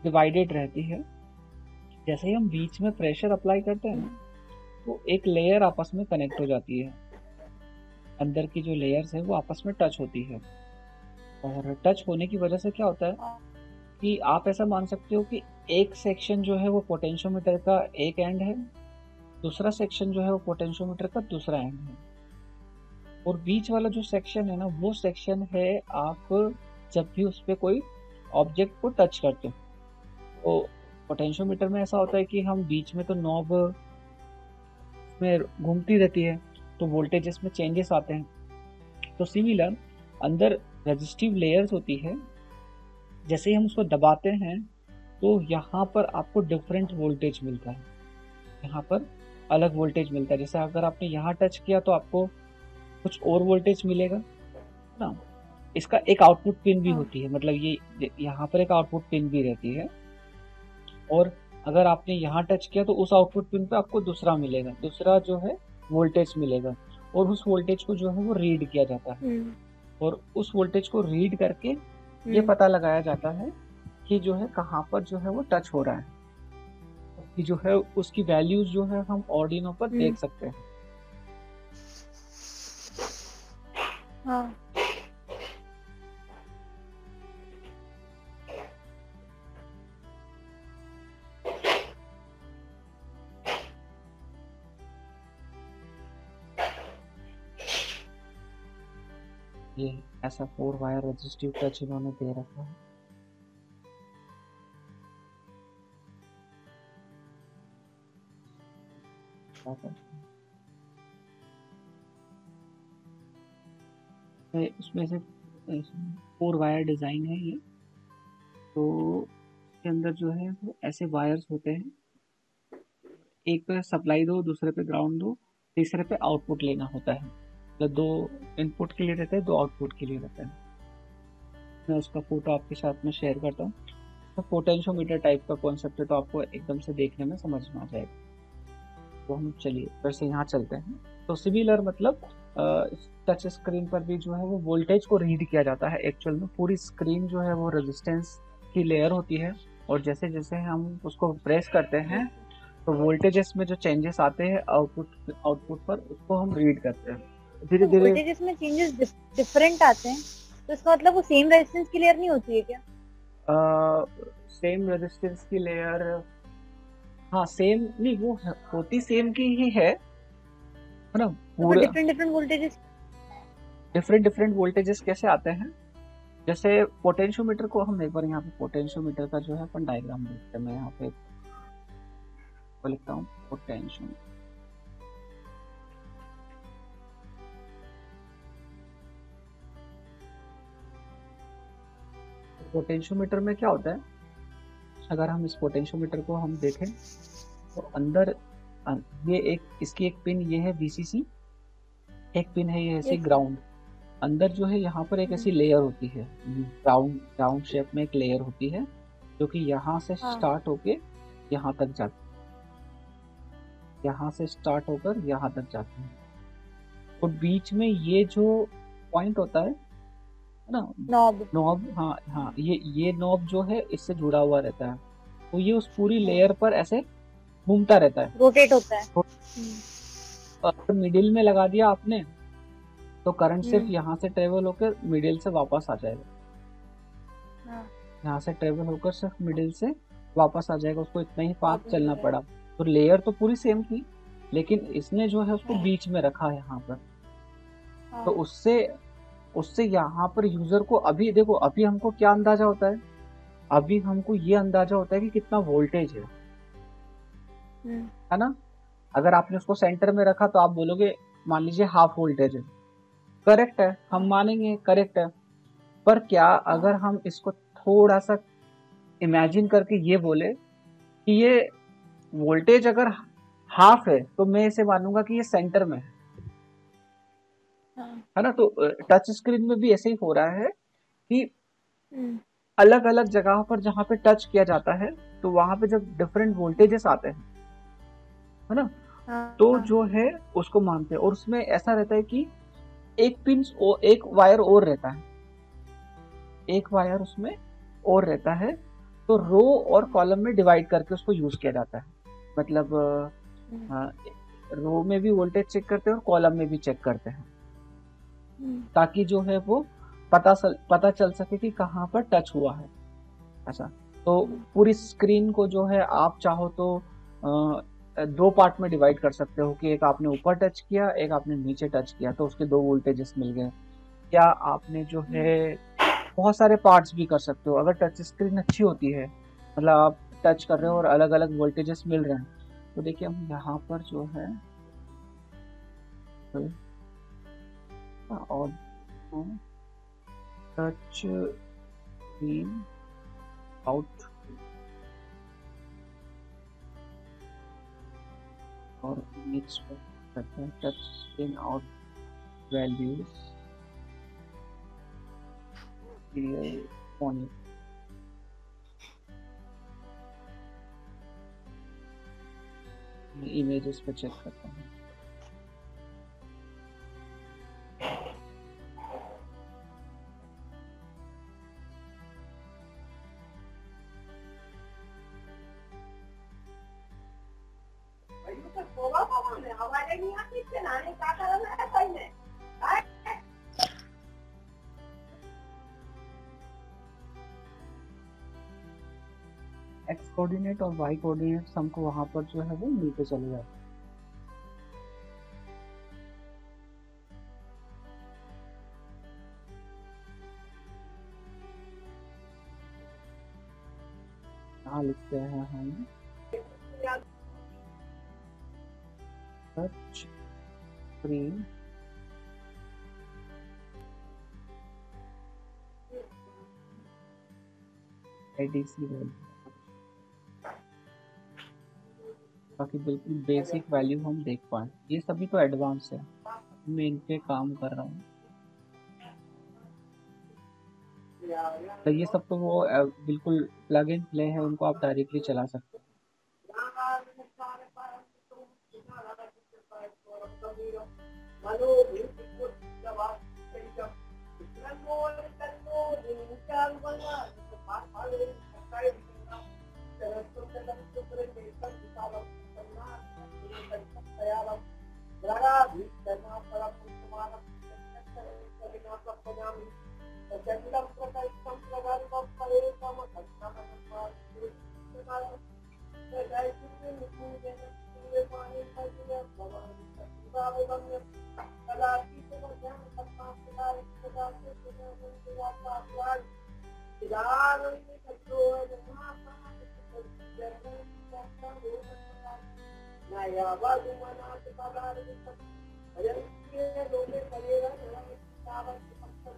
डिवाइडेड रहती है। जैसे ही हम बीच में प्रेशर अप्लाई करते हैं ना, तो एक लेयर आपस में कनेक्ट हो जाती है, अंदर की जो लेयर्स है वो आपस में टच होती है। और टच होने की वजह से क्या होता है कि आप ऐसा मान सकते हो कि एक सेक्शन जो है वो पोटेंशियोमीटर का एक एंड है, दूसरा सेक्शन जो है वो पोटेंशियोमीटर का दूसरा एंड है, और बीच वाला जो सेक्शन है ना वो सेक्शन है आप जब भी उस पर कोई ऑब्जेक्ट को टच करते हो। तो पोटेंशियोमीटर में ऐसा होता है कि हम बीच में तो नॉब में घूमती रहती है, तो वोल्टेजेस में चेंजेस आते हैं। तो सिमिलर अंदर रेजिस्टिव लेयर्स होती है, जैसे ही हम उसको दबाते हैं तो यहाँ पर आपको डिफरेंट वोल्टेज मिलता है, यहाँ पर अलग वोल्टेज मिलता है। जैसे अगर आपने यहाँ टच किया तो आपको कुछ और वोल्टेज मिलेगा ना। इसका एक आउटपुट पिन भी होती है, मतलब ये यहाँ पर एक आउटपुट पिन भी रहती है, और अगर आपने यहाँ टच किया तो उस आउटपुट पिन पे आपको दूसरा मिलेगा, दूसरा जो है वोल्टेज मिलेगा, और उस वोल्टेज को जो है वो रीड किया जाता है, और उस वोल्टेज को रीड करके ये पता लगाया जाता है कि जो है कहाँ पर जो है वो टच हो रहा है, कि जो है उसकी वैल्यूज जो है हम ऑर्डिनो पर देख सकते हैं। हाँ। ये ऐसा 4 वायर रेजिस्टिव टच इन्होंने दे रखा है। उसमें से 4 वायर डिजाइन है ये। तो इसके अंदर जो है वो ऐसे वायर्स होते हैं, एक पे सप्लाई दो, दूसरे पे ग्राउंड दो, तीसरे पे आउटपुट लेना होता है। मतलब 2 इनपुट के लिए रहता है, 2 आउटपुट के लिए रहता है। मैं उसका फोटो आपके साथ में शेयर करता हूँ। तो पोटेंशियोमीटर टाइप का कॉन्सेप्ट है, तो आपको एकदम से देखने में समझ में आ जाएगा। तो हम चलिए फिर से यहाँ चलते हैं। तो सिमिलर मतलब टच स्क्रीन पर भी जो है वो वोल्टेज को रीड किया जाता है। एक्चुअल में पूरी स्क्रीन जो है वो रेजिस्टेंस की लेयर होती है, और जैसे जैसे हम उसको प्रेस करते हैं तो वोल्टेजेस में जो चेंजेस आते हैं आउटपुट पर, उसको हम रीड करते हैं। धीरे धीरे वोल्टेजेस में चेंजेस डिफरेंट आते हैं, तो इसका मतलब वो सेम रेजिस्टेंस की लेयर नहीं होती है क्या? सेम रेजिस्टेंस की लेयर, हाँ सेम नहीं, वो होती सेम की ही है ना। पूरे डिफरेंट वोल्टेजेस कैसे आते हैं? जैसे पोटेंशियोमीटर को हम एक बार यहाँ पे पोटेंशियोमीटर का जो है अपन डायग्राम देखते हैं। मैं यहाँ पे लिखता हूँ पोटेंशियोमीटर। पोटेंशियोमीटर में क्या होता है अगर हम इस पोटेंशियोमीटर को हम देखें तो अंदर ये एक इसकी एक पिन ये है VCC, एक पिन है ये ऐसी ग्राउंड। अंदर जो है यहाँ पर एक ऐसी लेयर होती है, राउंड शेप में एक लेयर होती है जो कि यहाँ से स्टार्ट होके यहाँ तक जाती है, यहाँ से स्टार्ट होकर यहाँ तक जाती है। और बीच में ये जो पॉइंट होता है ना, नॉब, हाँ ये नॉब जो है इससे जुड़ा हुआ रहता है, तो ये उस पूरी लेयर पर ऐसे घूमता रहता है, रोटेट होता है। और मिडिल में लगा दिया आपने तो करंट सिर्फ यहाँ से ट्रेवल होकर मिडिल से वापस आ जाएगा, यहाँ से ट्रेवल होकर सिर्फ मिडिल से वापस आ जाएगा, उसको इतना ही पाथ चलना पड़ा। तो लेयर तो पूरी सेम थी, लेकिन इसने जो है उसको बीच में रखा है यहाँ पर। तो उससे यहाँ पर यूजर को अभी देखो, अभी हमको क्या अंदाजा होता है, अभी हमको ये अंदाजा होता है कि कितना वोल्टेज है ना। अगर आपने उसको सेंटर में रखा तो आप बोलोगे मान लीजिए हाफ वोल्टेज है, करेक्ट है, हम मानेंगे करेक्ट है। पर क्या अगर हम इसको थोड़ा सा इमेजिन करके ये बोले कि ये वोल्टेज अगर हाफ है तो मैं इसे मानूंगा कि ये सेंटर में है ना। तो टच स्क्रीन में भी ऐसे ही हो रहा है कि अलग अलग जगह पर जहां पे टच किया जाता है तो वहां पे जब डिफरेंट वोल्टेजेस आते हैं है ना, तो जो है उसको मानते हैं। और उसमें ऐसा रहता है कि एक पिन एक वायर और रहता है, एक वायर उसमें और रहता है, तो रो और कॉलम में डिवाइड करके उसको यूज किया जाता है। मतलब रो में भी वोल्टेज चेक करते हैं और कॉलम में भी चेक करते हैं, ताकि जो है वो पता चल सके कि कहाँ पर टच हुआ है ऐसा। तो पूरी स्क्रीन को जो है आप चाहो तो दो पार्ट में डिवाइड कर सकते हो कि एक आपने ऊपर टच किया, एक आपने नीचे टच किया, तो उसके दो वोल्टेजेस मिल गए। क्या आपने जो है बहुत सारे पार्ट्स भी कर सकते हो, अगर टच स्क्रीन अच्छी होती है, मतलब आप टच कर रहे हो और अलग अलग वोल्टेजेस मिल रहे हैं। तो देखिए हम यहाँ पर जो है और टच स्क्रीन आउट और मिक्स करते हैं touch screen out values on images पे चेक करते हैं। एक्स कोऑर्डिनेट और वाई कोऑर्डिनेट हमको वहां पर जो है वो मिलते चले जाते हैं। यहाँ लिखते हैं हम टच स्क्रीन ADC वैल्यू, ताकि बिल्कुल बेसिक वैल्यू हम देख पाए। ये सभी तो एडवांस है, मैं इन पे काम कर रहा हूँ। तो ये सब तो वो बिल्कुल प्लग एंड प्ले है, उनको आप डायरेक्टली चला सकते हो।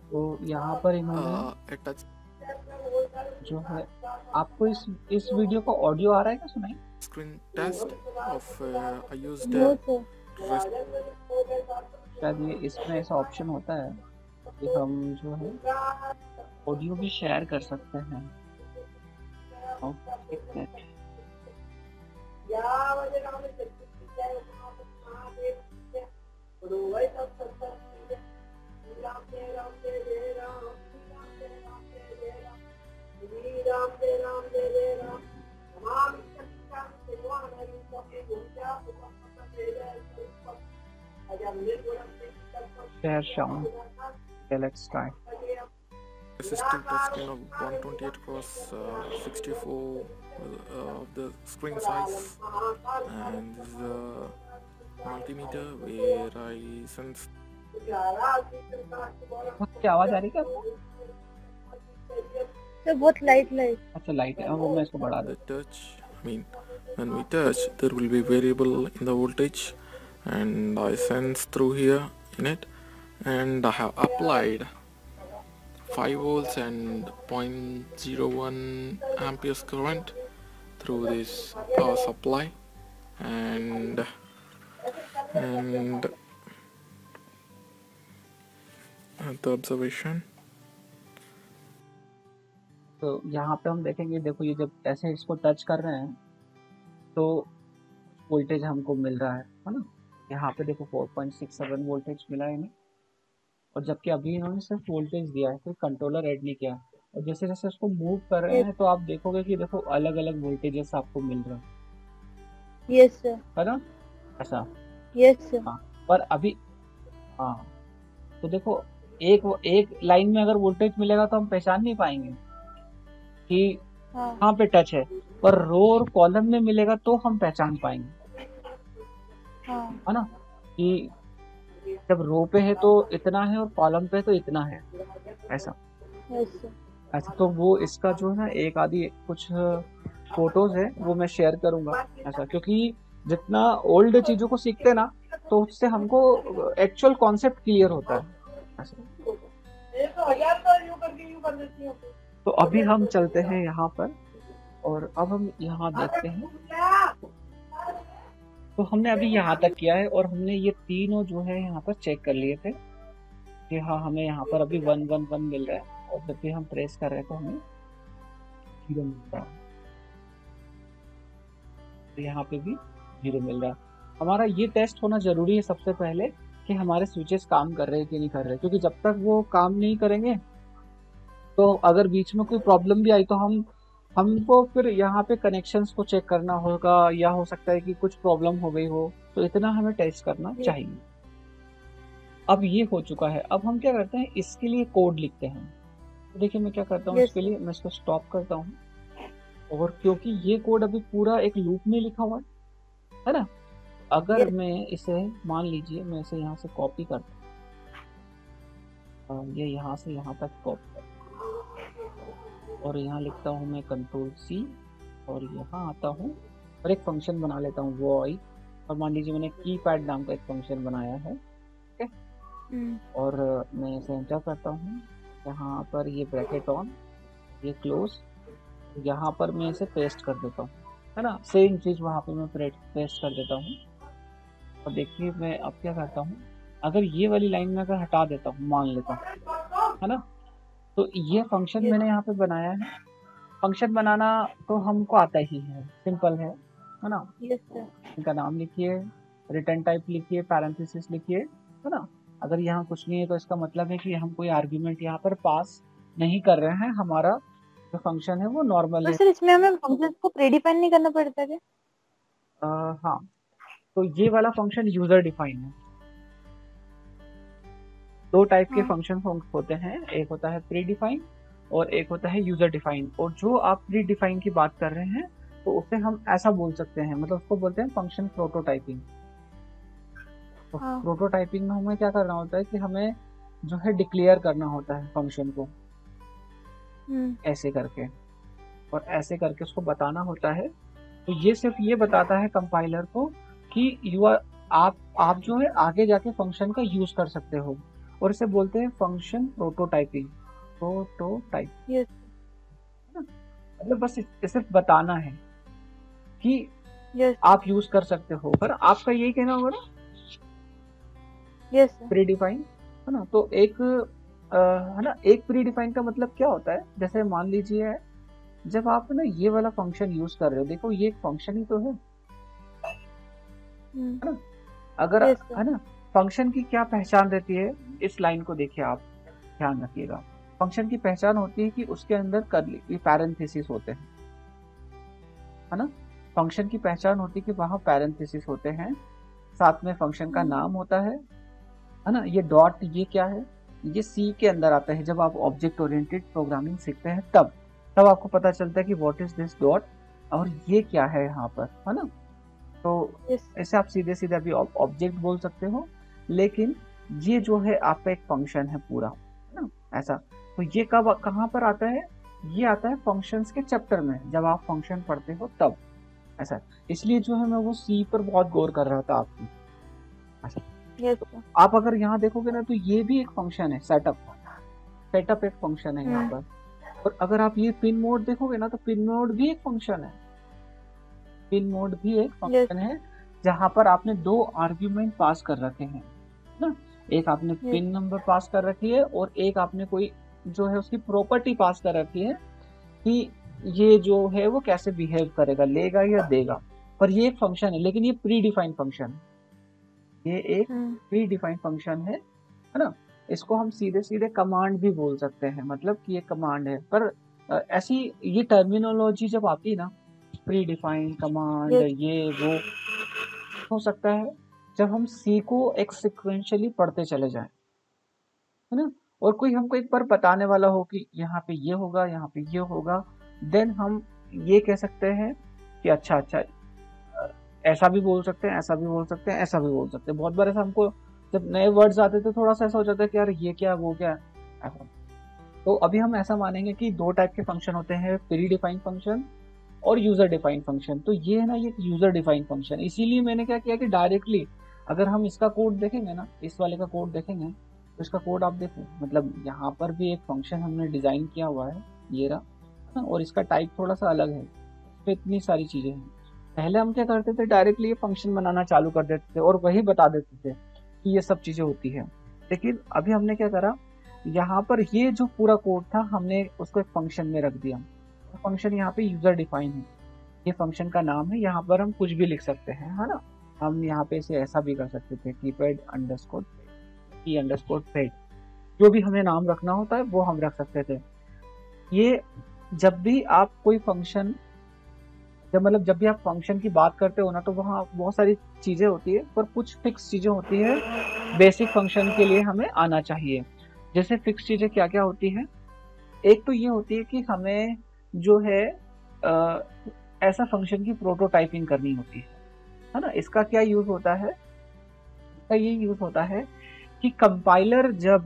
तो यहाँ पर इन्होंने जो है आपको इस वीडियो का ऑडियो आ रहा है क्या, सुनाई? screen test of I used no sir. शायद ये इसमें ऐसा ऑप्शन होता है कि हम जो है ऑडियो भी शेयर कर सकते हैं। एक minute. Share sound. Let's start. assistant touchscreen of 128 cross 64 of the screen size, and this is a multimeter where I sense क्या आवाज आ रही है क्या आपको? सर बहुत लाइट अच्छा लाइट है, वो मैं इसको बढ़ा the देता touch. I mean, when we touch, there will be variable in the voltage, and I sense through here in it, and I have applied 5 volts and 0.01 amperes current through this power supply, and the observation. तो यहाँ पे हम देखेंगे, देखो ये जब ऐसे इसको टच कर रहे हैं तो वोल्टेज हमको मिल रहा है ना। यहाँ पे देखो 4.67 वोल्टेज मिला है इन्हें, और जबकि अभी इन्होंने सिर्फ वोल्टेज दिया है, कोई कंट्रोलर ऐड नहीं किया। और जैसे जैसे उसको मूव कर रहे हैं तो आप देखोगे कि देखो अलग अलग वोल्टेजेस आपको मिल रहा है। Yes sir. है ना ऐसा? Yes sir. हाँ, पर अभी हाँ तो देखो एक लाइन में अगर वोल्टेज मिलेगा तो हम पहचान नहीं पाएंगे कि कहाँ पे टच है, पर रो और कॉलम में मिलेगा तो हम पहचान पाएंगे। है ना कि जब रो पे है तो इतना है और कॉलम पे तो इतना है, ऐसा। ऐसा तो वो इसका जो है एक आधी कुछ फोटोज है वो मैं शेयर करूंगा ऐसा, क्योंकि जितना ओल्ड चीजों को सीखते ना तो उससे हमको एक्चुअल कॉन्सेप्ट क्लियर होता है ऐसा। तो अभी हम चलते हैं यहाँ पर और अब हम यहाँ देखते हैं। तो हमने अभी यहाँ तक किया है और हमने ये तीनों जो है यहाँ पर चेक कर लिए थे कि हाँ हमें यहाँ पर अभी 111 मिल रहा है, और जब भी हम प्रेस कर रहे हैं तो हमें 0 मिल रहा है। तो यहाँ पे भी 0 मिल रहा है। हमारा ये टेस्ट होना जरूरी है सबसे पहले कि हमारे स्विचेस काम कर रहे हैं कि नहीं कर रहे, क्योंकि जब तक वो काम नहीं करेंगे तो अगर बीच में कोई प्रॉब्लम भी आई तो हमको फिर यहाँ पे कनेक्शंस को चेक करना होगा, या हो सकता है कि कुछ प्रॉब्लम हो गई हो, तो इतना हमें टेस्ट करना चाहिए। अब ये हो चुका है, अब हम क्या करते हैं इसके लिए कोड लिखते हैं। तो देखिए मैं क्या करता हूँ इसके लिए, मैं इसको स्टॉप करता हूँ, और क्योंकि ये कोड अभी पूरा एक लूप में लिखा हुआ है ना, अगर मैं इसे मान लीजिए मैं इसे यहाँ से कॉपी करता हूँ, ये यहाँ से यहाँ तक कॉपी करता हूँ और यहाँ लिखता हूँ मैं Ctrl+C, और यहाँ आता हूँ और एक फंक्शन बना लेता हूँ void, और मान लीजिए मैंने कीपैड नाम का एक फंक्शन बनाया है, ठीक है। और मैं इसे एंटर करता हूँ, यहाँ पर ये ब्रैकेट ऑन, ये क्लोज, यहाँ पर मैं इसे पेस्ट कर देता हूँ, है ना, सेम चीज़ वहाँ पे मैं पेस्ट कर देता हूँ। और देखिए मैं अब क्या करता हूँ, अगर ये वाली लाइन में अगर हटा देता हूँ, मान लेता हूँ, है ना, तो ये फंक्शन मैंने यहाँ पे बनाया है। फंक्शन बनाना तो हमको आता ही है, सिंपल है ना। इनका नाम लिखिए, रिटर्न टाइप लिखिए, पैरेंथेसिस लिखिए, है ना। अगर यहाँ कुछ नहीं है तो इसका मतलब है कि हम कोई आर्ग्यूमेंट यहाँ पर पास नहीं कर रहे हैं, हमारा जो फंक्शन है वो नॉर्मल है। सर इसमें हमें फंक्शंस को प्रीडिफाइन नहीं करना पड़ता क्या? हाँ, तो ये वाला फंक्शन यूजर डिफाइन है। दो टाइप के फंक्शन होते हैं, एक होता है प्री डिफाइन और एक होता है यूजर डिफाइन। और जो आप प्री डिफाइन की बात कर रहे हैं तो उसे हम ऐसा बोल सकते हैं, मतलब उसको बोलते हैं फंक्शन प्रोटोटाइपिंग। तो प्रोटोटाइपिंग में हमें क्या करना होता है कि हमें जो है डिक्लेयर करना होता है फंक्शन को ऐसे करके, और ऐसे करके उसको बताना होता है। तो ये सिर्फ ये बताता है कंपाइलर को कि आप जो है आगे जाके फंक्शन का यूज कर सकते हो, और इसे बोलते हैं फंक्शन प्रोटोटाइपिंग। प्रोटोटाइप मतलब बस सिर्फ बताना है कि यस आप यूज कर सकते हो, पर आपका यही कहना होगा ना यस सर प्री डिफाइन, है ना। तो एक है ना, एक प्री डिफाइन का मतलब क्या होता है, जैसे मान लीजिए जब आप ना ये वाला फंक्शन यूज कर रहे हो, देखो ये एक फंक्शन ही तो है ना। अगर यस सर है ना, फंक्शन की क्या पहचान रहती है, इस लाइन को देखिए आप, ध्यान रखिएगा। फंक्शन की पहचान होती है कि उसके अंदर कर्ली पैरेंथेसिस होते हैं, है ना। फंक्शन की पहचान होती है कि वहां पैरेंथेसिस होते हैं, साथ में फंक्शन का नाम होता है ना। ये डॉट, ये क्या है, ये सी के अंदर आता है। जब आप ऑब्जेक्ट ओरिएंटेड प्रोग्रामिंग सीखते हैं तब आपको पता चलता है कि व्हाट इज दिस डॉट और ये क्या है यहाँ पर, है ना। तो यस ऐसे आप सीधे सीधे अभी ऑब्जेक्ट बोल सकते हो, लेकिन ये जो है आपका एक फंक्शन है पूरा, है ना, ऐसा। तो ये कब कहाँ पर आता है, ये आता है फंक्शंस के चैप्टर में, जब आप फंक्शन पढ़ते हो तब, ऐसा। इसलिए जो है मैं वो सी पर बहुत गौर कर रहा था आपकी, ऐसा। यस तो सर आप अगर यहाँ देखोगे ना, तो ये भी एक फंक्शन है, सेटअप एक फंक्शन है यहाँ पर। और अगर आप ये पिन मोड देखोगे ना, तो पिन मोड भी एक फंक्शन है, पिन मोड भी एक यस फंक्शन है, जहां पर आपने दो आर्ग्यूमेंट पास कर रखे हैं ना। एक आपने यस पिन नंबर पास कर रखी है, और एक आपने कोई जो है उसकी प्रॉपर्टी पास कर रखी है कि ये जो है वो कैसे बिहेव करेगा, लेगा या देगा। पर ये एक फंक्शन है, लेकिन ये प्री डिफाइंड फंक्शन है, ये एक प्री डिफाइंड फंक्शन है ना। इसको हम सीधे सीधे कमांड भी बोल सकते हैं, मतलब कि ये कमांड है। पर ऐसी ये टर्मिनोलॉजी जब आती है ना, प्री डिफाइंड कमांड, यस ये वो, हो सकता है जब हम सी को एक सिक्वेंशियली पढ़ते चले जाएं, है ना, और कोई हमको एक बार बताने वाला हो कि यहाँ पे ये होगा, यहाँ पे ये होगा, देन हम ये कह सकते हैं कि अच्छा अच्छा, ऐसा भी बोल सकते हैं, ऐसा भी बोल सकते हैं, ऐसा भी बोल सकते हैं। बहुत बार ऐसा हमको जब नए वर्ड्स आते थे, थोड़ा सा ऐसा हो जाता है कि यार ये क्या वो क्या, ऐसा। तो अभी हम ऐसा मानेंगे कि दो टाइप के फंक्शन होते हैं, प्री डिफाइंड फंक्शन और यूजर डिफाइंड फंक्शन। तो ये है ना, ये यूजर डिफाइंड फंक्शन, इसीलिए मैंने क्या किया कि डायरेक्टली अगर हम इसका कोड देखेंगे ना, इस वाले का कोड देखेंगे, तो इसका कोड आप देखो, मतलब यहाँ पर भी एक फंक्शन हमने डिजाइन किया हुआ है, ये रहा, और इसका टाइप थोड़ा सा अलग है, तो इतनी सारी चीजें हैं। पहले हम क्या करते थे, डायरेक्टली ये फंक्शन बनाना चालू कर देते थे और वही बता देते थे कि ये सब चीजें होती है। लेकिन अभी हमने क्या करा, यहाँ पर ये जो पूरा कोड था हमने उसको एक फंक्शन में रख दिया। फंक्शन यहाँ पे यूजर डिफाइन है, ये फंक्शन का नाम है, यहाँ पर हम कुछ भी लिख सकते हैं, है ना। हम यहाँ पे इसे ऐसा भी कर सकते थे, कीपैड अंडरस्कोर की अंडरस्कोर पेड, जो भी हमें नाम रखना होता है वो हम रख सकते थे। ये जब भी आप कोई फंक्शन, जब भी आप फंक्शन की बात करते हो ना, तो वहाँ बहुत सारी चीजें होती है, पर कुछ फिक्स चीजें होती है बेसिक फंक्शन के लिए हमें आना चाहिए। जैसे फिक्स चीजें क्या क्या होती है, एक तो ये होती है कि हमें जो है ऐसा फंक्शन की प्रोटोटाइपिंग करनी होती है ना। इसका क्या यूज होता है, इसका ये यूज होता है कि कंपाइलर जब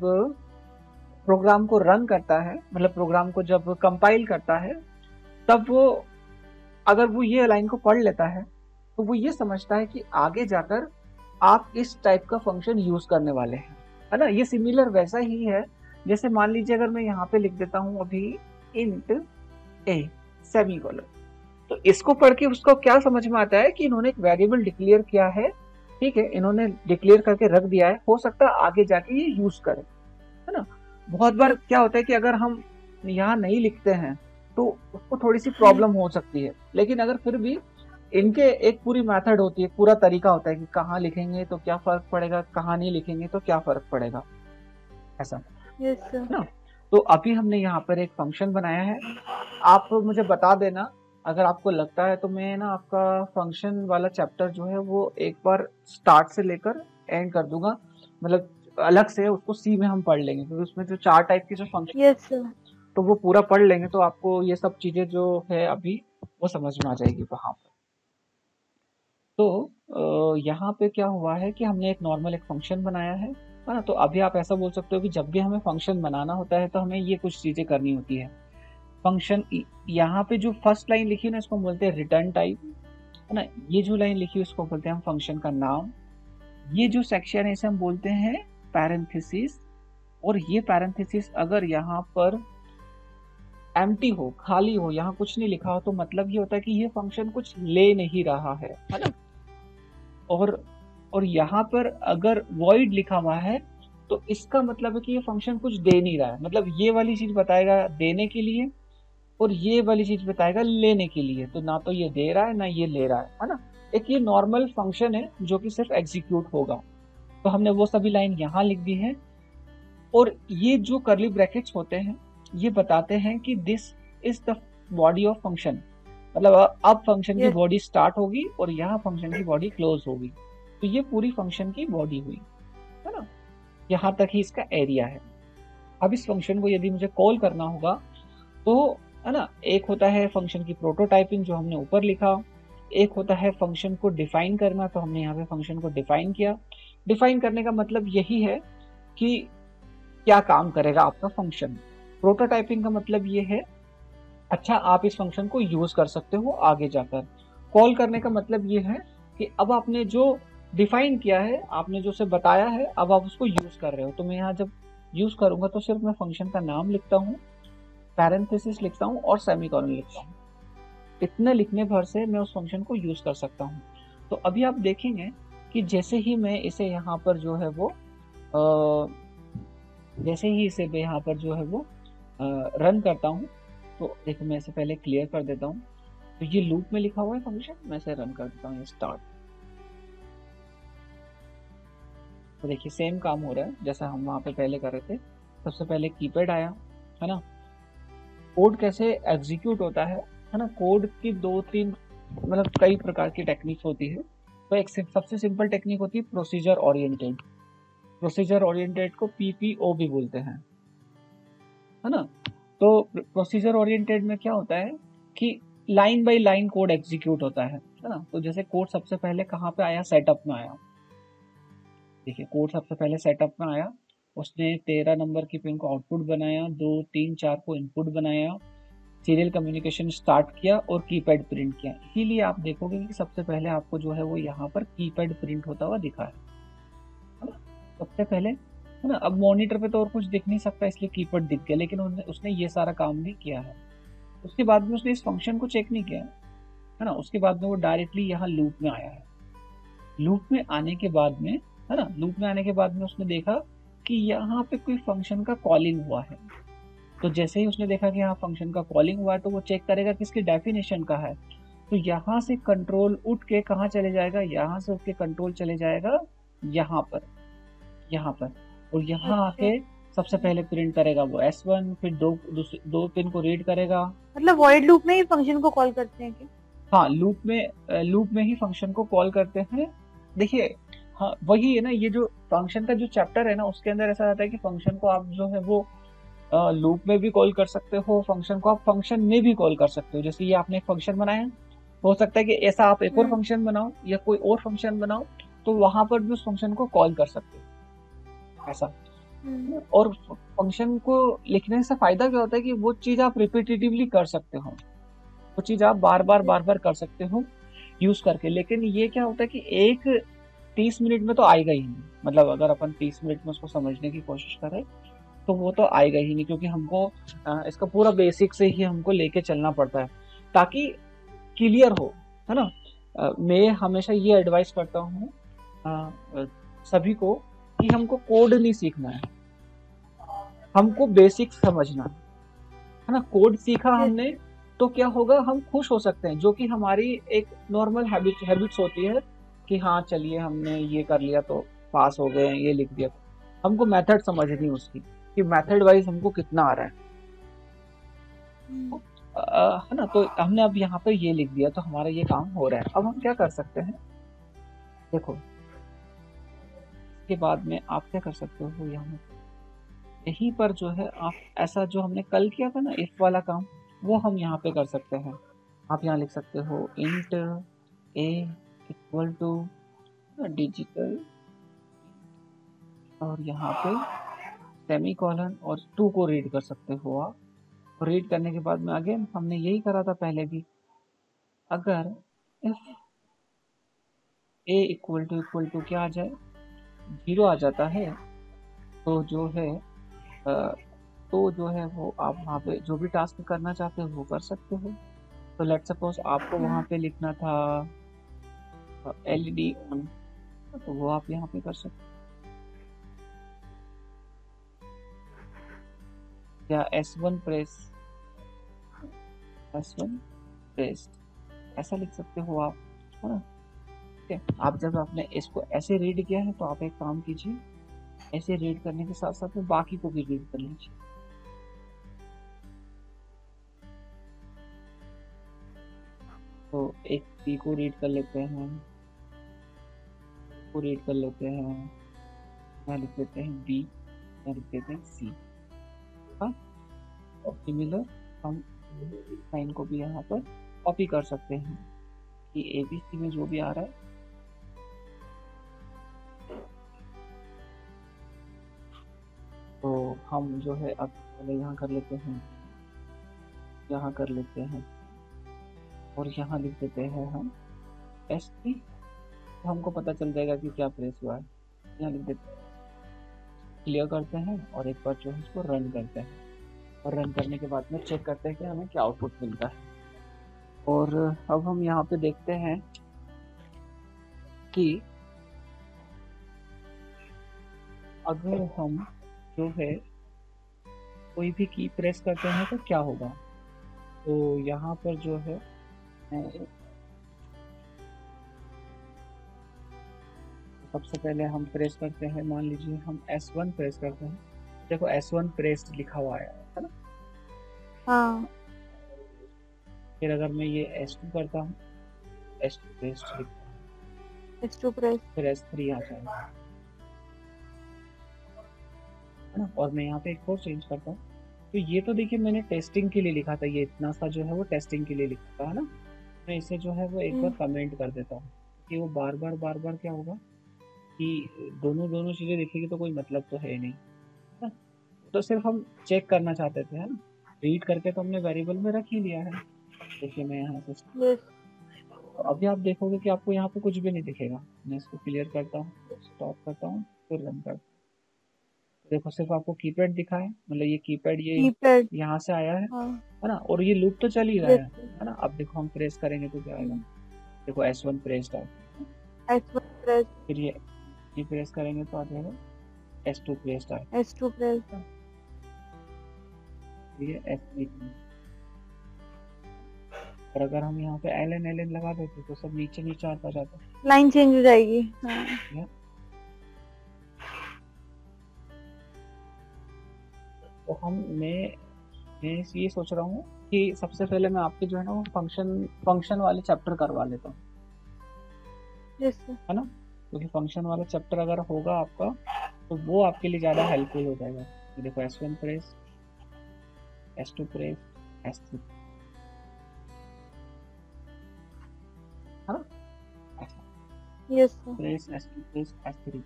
प्रोग्राम को रन करता है, मतलब प्रोग्राम को जब कंपाइल करता है, तब वो अगर वो ये लाइन को पढ़ लेता है, तो वो ये समझता है कि आगे जाकर आप इस टाइप का फंक्शन यूज करने वाले हैं, है ना। ये सिमिलर वैसा ही है, जैसे मान लीजिए अगर मैं यहाँ पे लिख देता हूँ अभी इंट ए सेमीकोलन, तो इसको पढ़ के उसको क्या समझ में आता है कि इन्होंने एक वेरिएबल डिक्लेयर किया है, ठीक है, इन्होंने डिक्लेयर करके रख दिया है, हो सकता है आगे जाके ये यूज करें, है ना। बहुत बार क्या होता है कि अगर हम यहाँ नहीं लिखते हैं तो उसको थोड़ी सी प्रॉब्लम हो सकती है, लेकिन अगर फिर भी इनके एक पूरी मेथड होती है, पूरा तरीका होता है कि कहाँ लिखेंगे तो क्या फर्क पड़ेगा, कहाँ नहीं लिखेंगे तो क्या फर्क पड़ेगा, ऐसा, यस सर ना। तो अभी हमने यहाँ पर एक फंक्शन बनाया है, आप मुझे बता देना अगर आपको लगता है, तो मैं ना आपका फंक्शन वाला चैप्टर जो है वो एक बार स्टार्ट से लेकर एंड कर दूंगा, मतलब अलग से उसको सी में हम पढ़ लेंगे, क्योंकि उसमें जो 4 टाइप के जो फंक्शन, यस सर तो वो पूरा पढ़ लेंगे, तो आपको ये सब चीजें जो है अभी वो समझ में आ जाएगी वहां पर। तो यहाँ पे क्या हुआ है कि हमने एक नॉर्मल एक फंक्शन बनाया है ना। तो अभी आप ऐसा बोल सकते हो कि जब भी हमें फंक्शन बनाना होता है तो हमें ये कुछ चीजें करनी होती है। फंक्शन, यहाँ पे जो फर्स्ट लाइन लिखी है ना, इसको बोलते हैं रिटर्न टाइप, है ना। ये जो लाइन लिखी है उसको बोलते हैं हम फंक्शन का नाम। ये जो सेक्शन है इसे हम बोलते हैं पैरेंथेसिस, और ये पैरेंथेसिस अगर यहाँ पर एम्प्टी हो, खाली हो, यहाँ कुछ नहीं लिखा हो, तो मतलब ये होता है कि ये फंक्शन कुछ ले नहीं रहा है ना। और यहाँ पर अगर void लिखा हुआ है तो इसका मतलब है कि ये फंक्शन कुछ दे नहीं रहा है, मतलब ये वाली चीज बताएगा देने के लिए और ये वाली चीज बताएगा लेने के लिए। तो ना तो ये दे रहा है ना ये ले रहा है ना। एक ये नॉर्मल फंक्शन है जो कि सिर्फ एग्जीक्यूट होगा। तो हमने वो सभी लाइन यहाँ लिख दी है। और ये जो कर्ली ब्रैकेट्स होते हैं ये बताते हैं कि this is the body of function, मतलब अब फंक्शन की Yes. बॉडी स्टार्ट होगी और यहाँ फंक्शन की बॉडी क्लोज होगी। तो ये पूरी फंक्शन की बॉडी हुई है ना, यहाँ तक ही इसका एरिया है। अब इस फंक्शन को यदि मुझे कॉल करना होगा तो है ना, एक होता है फंक्शन की प्रोटोटाइपिंग जो हमने ऊपर लिखा, एक होता है फंक्शन को डिफाइन करना, तो हमने यहाँ पे फंक्शन को डिफाइन किया। डिफाइन करने का मतलब यही है कि क्या काम करेगा आपका फंक्शन। प्रोटोटाइपिंग का मतलब ये है अच्छा आप इस फंक्शन को यूज कर सकते हो आगे जाकर। कॉल करने का मतलब ये है कि अब आपने जो डिफाइन किया है, आपने जो उसे बताया है, अब आप उसको यूज कर रहे हो। तो मैं यहाँ जब यूज करूंगा तो सिर्फ मैं फंक्शन का नाम लिखता हूँ, पैरेंथेसिस लिखता हूँ और सेमीकोलन लिखता हूँ। इतने लिखने भर से मैं उस फंक्शन को यूज कर सकता हूँ। तो अभी आप देखेंगे कि जैसे ही मैं इसे यहाँ पर जो है वो जैसे ही इसे मैं यहाँ पर जो है वो रन करता हूँ, तो देखो मैं इसे पहले क्लियर कर देता हूँ। तो ये लूप में लिखा हुआ है फंक्शन, मैं इसे रन कर देता हूँ, स्टार्ट। तो देखिए सेम काम हो रहा है जैसा हम वहाँ पे पहले कर रहे थे। सबसे पहले कीपैड आया है ना। कोड कैसे एग्जीक्यूट होता है ना, कोड की दो तीन मतलब कई प्रकार की टेक्निक्स होती है। तो एक सबसे सिंपल टेक्निक होती है प्रोसीजर ओरिएंटेड। प्रोसीजर ओरिएंटेड को PPO भी बोलते हैं है ना। तो प्रोसीजर ओरिएंटेड में क्या होता है कि line by line code execute होता है ना। तो जैसे कोड सबसे पहले कहाँ पे आया, सेटअप में आया। देखिए कोड सबसे पहले सेटअप में आया, उसने 13 नंबर की पिन को आउटपुट बनाया, 2 3 4 को इनपुट बनाया, सीरियल कम्युनिकेशन स्टार्ट किया और कीपैड प्रिंट किया। इसीलिए आप देखोगे कि सबसे पहले आपको जो है वो यहाँ पर कीपैड प्रिंट होता हुआ दिखा है ना? सबसे पहले है ना। अब मॉनिटर पे तो और कुछ दिख नहीं सकता इसलिए कीपैड दिख गया, लेकिन उसने ये सारा काम भी किया है। उसके बाद में उसने इस फंक्शन को चेक नहीं किया है ना। उसके बाद में वो डायरेक्टली यहाँ लूप में आया है। लूप में आने के बाद में है ना, लूप में आने के बाद में उसने देखा कि यहाँ पे कोई फंक्शन का कॉलिंग हुआ है। तो जैसे ही उसने देखा कि यहाँ फंक्शन का कॉलिंग हुआ है तो वो चेक करेगा कि इसकी डेफिनेशन का है। तो यहाँ से कंट्रोल उठ के कहाँ चले जाएगा, यहाँ से उठ के कंट्रोल चले जाएगा यहाँ पर और यहाँ आके सबसे पहले प्रिंट करेगा वो S1, फिर दो पिन को रीड करेगा। मतलब वॉइड लूप में ही फंक्शन को कॉल करते हैं क्या? हाँ, लूप में ही फंक्शन को कॉल करते हैं। देखिए हाँ वही है ना, ये जो फंक्शन का जो चैप्टर है ना उसके अंदर ऐसा रहता है कि फंक्शन को आप जो है वो लूप में भी कॉल कर सकते हो, फंक्शन को आप फंक्शन में भी कॉल कर सकते हो। जैसे ये आपने एक फंक्शन बनाया, हो सकता है कि ऐसा आप एक और फंक्शन बनाओ या कोई और फंक्शन बनाओ, तो वहां पर भी उस फंक्शन को कॉल कर सकते हो ऐसा। और फंक्शन को लिखने से फायदा क्या होता है कि वो चीज आप रिपीटेटिवली कर सकते हो, वो चीज आप बार बार कर सकते हो यूज करके। लेकिन ये क्या होता है कि एक 30 मिनट में तो आएगा ही नहीं, मतलब अगर अपन 30 मिनट में उसको समझने की कोशिश करें तो वो तो आएगा ही नहीं, क्योंकि हमको इसका पूरा बेसिक से ही हमको लेके चलना पड़ता है ताकि क्लियर हो है ना। मैं हमेशा ये एडवाइस करता हूँ सभी को कि हमको कोड नहीं सीखना है, हमको बेसिक समझना है ना। कोड सीखा हमने तो क्या होगा, हम खुश हो सकते हैं, जो कि हमारी एक नॉर्मल हैबिट्स होती है कि हाँ चलिए हमने ये कर लिया तो पास हो गए, ये लिख दिया। हमको मेथड समझनी है उसकी कि मेथड वाइज हमको कितना आ रहा है है ना। तो हमने अब यहाँ पर ये लिख दिया तो हमारा ये काम हो रहा है। अब हम क्या कर सकते हैं, देखो इसके बाद में आप क्या कर सकते हो, यहाँ यहीं पर जो है आप ऐसा जो हमने कल किया था ना इफ वाला काम, वो हम यहाँ पे कर सकते हैं। आप यहाँ लिख सकते हो int a equal to digital और यहाँ पे सेमीकोलन और 2 को रीड कर सकते हो आप। और रीड करने के बाद में अगेन हमने यही करा था पहले भी, अगर इफ a इक्वल टू क्या आ जाए 0 आ जाता है तो जो है तो जो है वो आप वहाँ पे जो भी टास्क करना चाहते हो वो कर सकते हो। तो लेट्स सपोज आपको वहाँ पे लिखना था LED ऑन, तो वो आप यहाँ पे कर सकते हो। या S1 प्रेस्ड ऐसा लिख सकते हो आप, है ना। ठीक है, आप जब आपने इसको ऐसे रीड किया है तो आप एक काम कीजिए, ऐसे रीड करने के साथ साथ में बाकी को भी रीड कर लीजिए। तो एक C को रीड कर लेते हैं, को रीड कर लेते हैं, यहाँ लिख देते हैं B, यहाँ लिख देते हैं C। हाँ, और सिमिलर हम साइन को भी यहाँ पर कॉपी कर सकते हैं कि ABC में जो भी आ रहा है तो हम जो है अब पहले यहाँ कर लेते हैं, यहाँ कर लेते हैं और यहाँ लिख देते हैं हम ST, तो हमको पता चल जाएगा कि क्या प्रेस हुआ है। यहाँ लिख देते हैं, क्लियर करते हैं और एक बार जो है इसको रन करते हैं और रन करने के बाद में चेक करते हैं कि हमें क्या आउटपुट मिलता है। और अब हम यहाँ पे देखते हैं कि अगर हम जो है कोई भी की प्रेस करते हैं तो क्या होगा। तो यहाँ पर जो है सबसे पहले हम प्रेस करते हैं, मान लीजिए हम S1 प्रेस करते हैं, देखो S1 प्रेस्ड लिखा हुआ है ना। हाँ, फिर अगर मैं ये S2 करता हूँ, S2 प्रेस्ड लिखता हूँ, S2 प्रेस, फिर S3 आ जाएगा, है ना। और मैं यहाँ पे एक और चेंज करता हूँ, तो ये तो देखिए मैंने टेस्टिंग के लिए लिखा था, ये इतना सा जो है वो टेस्टिंग के लिए लिखा था, है ना। मैं इसे जो है वो एक बार कमेंट कर देता हूँ कि वो बार बार क्या होगा कि दोनों चीजें दिखेगी तो कोई मतलब तो है नहीं, है ना। तो सिर्फ हम चेक करना चाहते थे, है ना। रीड करके तो हमने वेरिएबल में रख ही लिया है। देखिए मैं यहाँ से तो अभी आप देखोगे कि आपको यहाँ पे कुछ भी नहीं दिखेगा। मैं इसको क्लियर करता हूँ, स्टॉप करता हूँ, फिर रन करता हूँ। देखो सिर्फ आपको कीपैड दिखा है, मतलब ये कीपैड ये यहाँ से आया है, हाँ, है ना। और ये लूप तो चल ही रहा है ना। अब देखो हम प्रेस करेंगे तो क्या आएगा, देखो S1 प्रेस्ड है, S1 प्रेस, फिर ये प्रेस करेंगे तो आ जाएगा S2 प्रेस्ड है, S2 प्रेस, ये S3। और अगर हम यहाँ पे LN लगा देते तो सब नीचे आता जाता, लाइन चेंज हो जाएगी। हाँ। तो मैं ये सोच रहा हूँ कि सबसे पहले मैं आपके जो है ना वो फंक्शन वाले चैप्टर करवा लेता हूँ, है ना। क्योंकि फंक्शन वाला चैप्टर अगर होगा आपका तो वो आपके लिए ज़्यादा हेल्पफुल हो जाएगा। तो देखो S1 press, S2 press, S3, है ना। Yes press S2 press S3,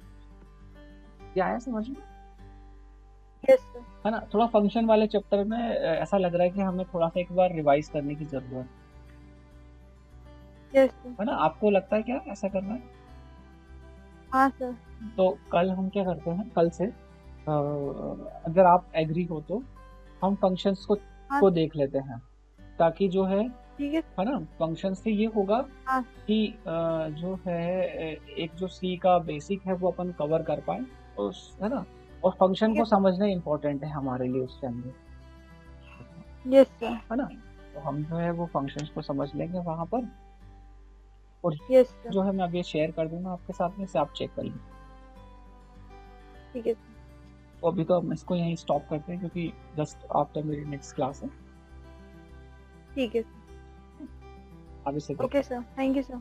क्या आया समझ में? यस है ना। थोड़ा फंक्शन वाले चैप्टर में ऐसा लग रहा है कि हमें थोड़ा सा एक बार रिवाइज करने की जरूरत है ना। आपको लगता है क्या ऐसा करना है? हाँ सर। तो कल हम क्या करते हैं, कल से अगर आप एग्री हो तो हम फंक्शंस को देख लेते हैं, ताकि जो है ना फंक्शन से ये होगा कि जो है एक जो C का बेसिक है वो अपन कवर कर पाए, है ना। और फंक्शन को समझना इम्पोर्टेंट है हमारे लिए उसके अंदर, यस सर, है ना। तो हम जो है वो फंक्शंस को समझ लेंगे वहाँ पर, और जो है मैं अभी शेयर कर दूंगा आपके साथ में, से आप चेक कर लीजिए। ठीक है। तो अभी तो हम इसको यहीं स्टॉप करते हैं क्योंकि जस्ट आफ्टर मेरी नेक्स्ट क्लास है। ठीक है। अभी से okay sir, thank you sir.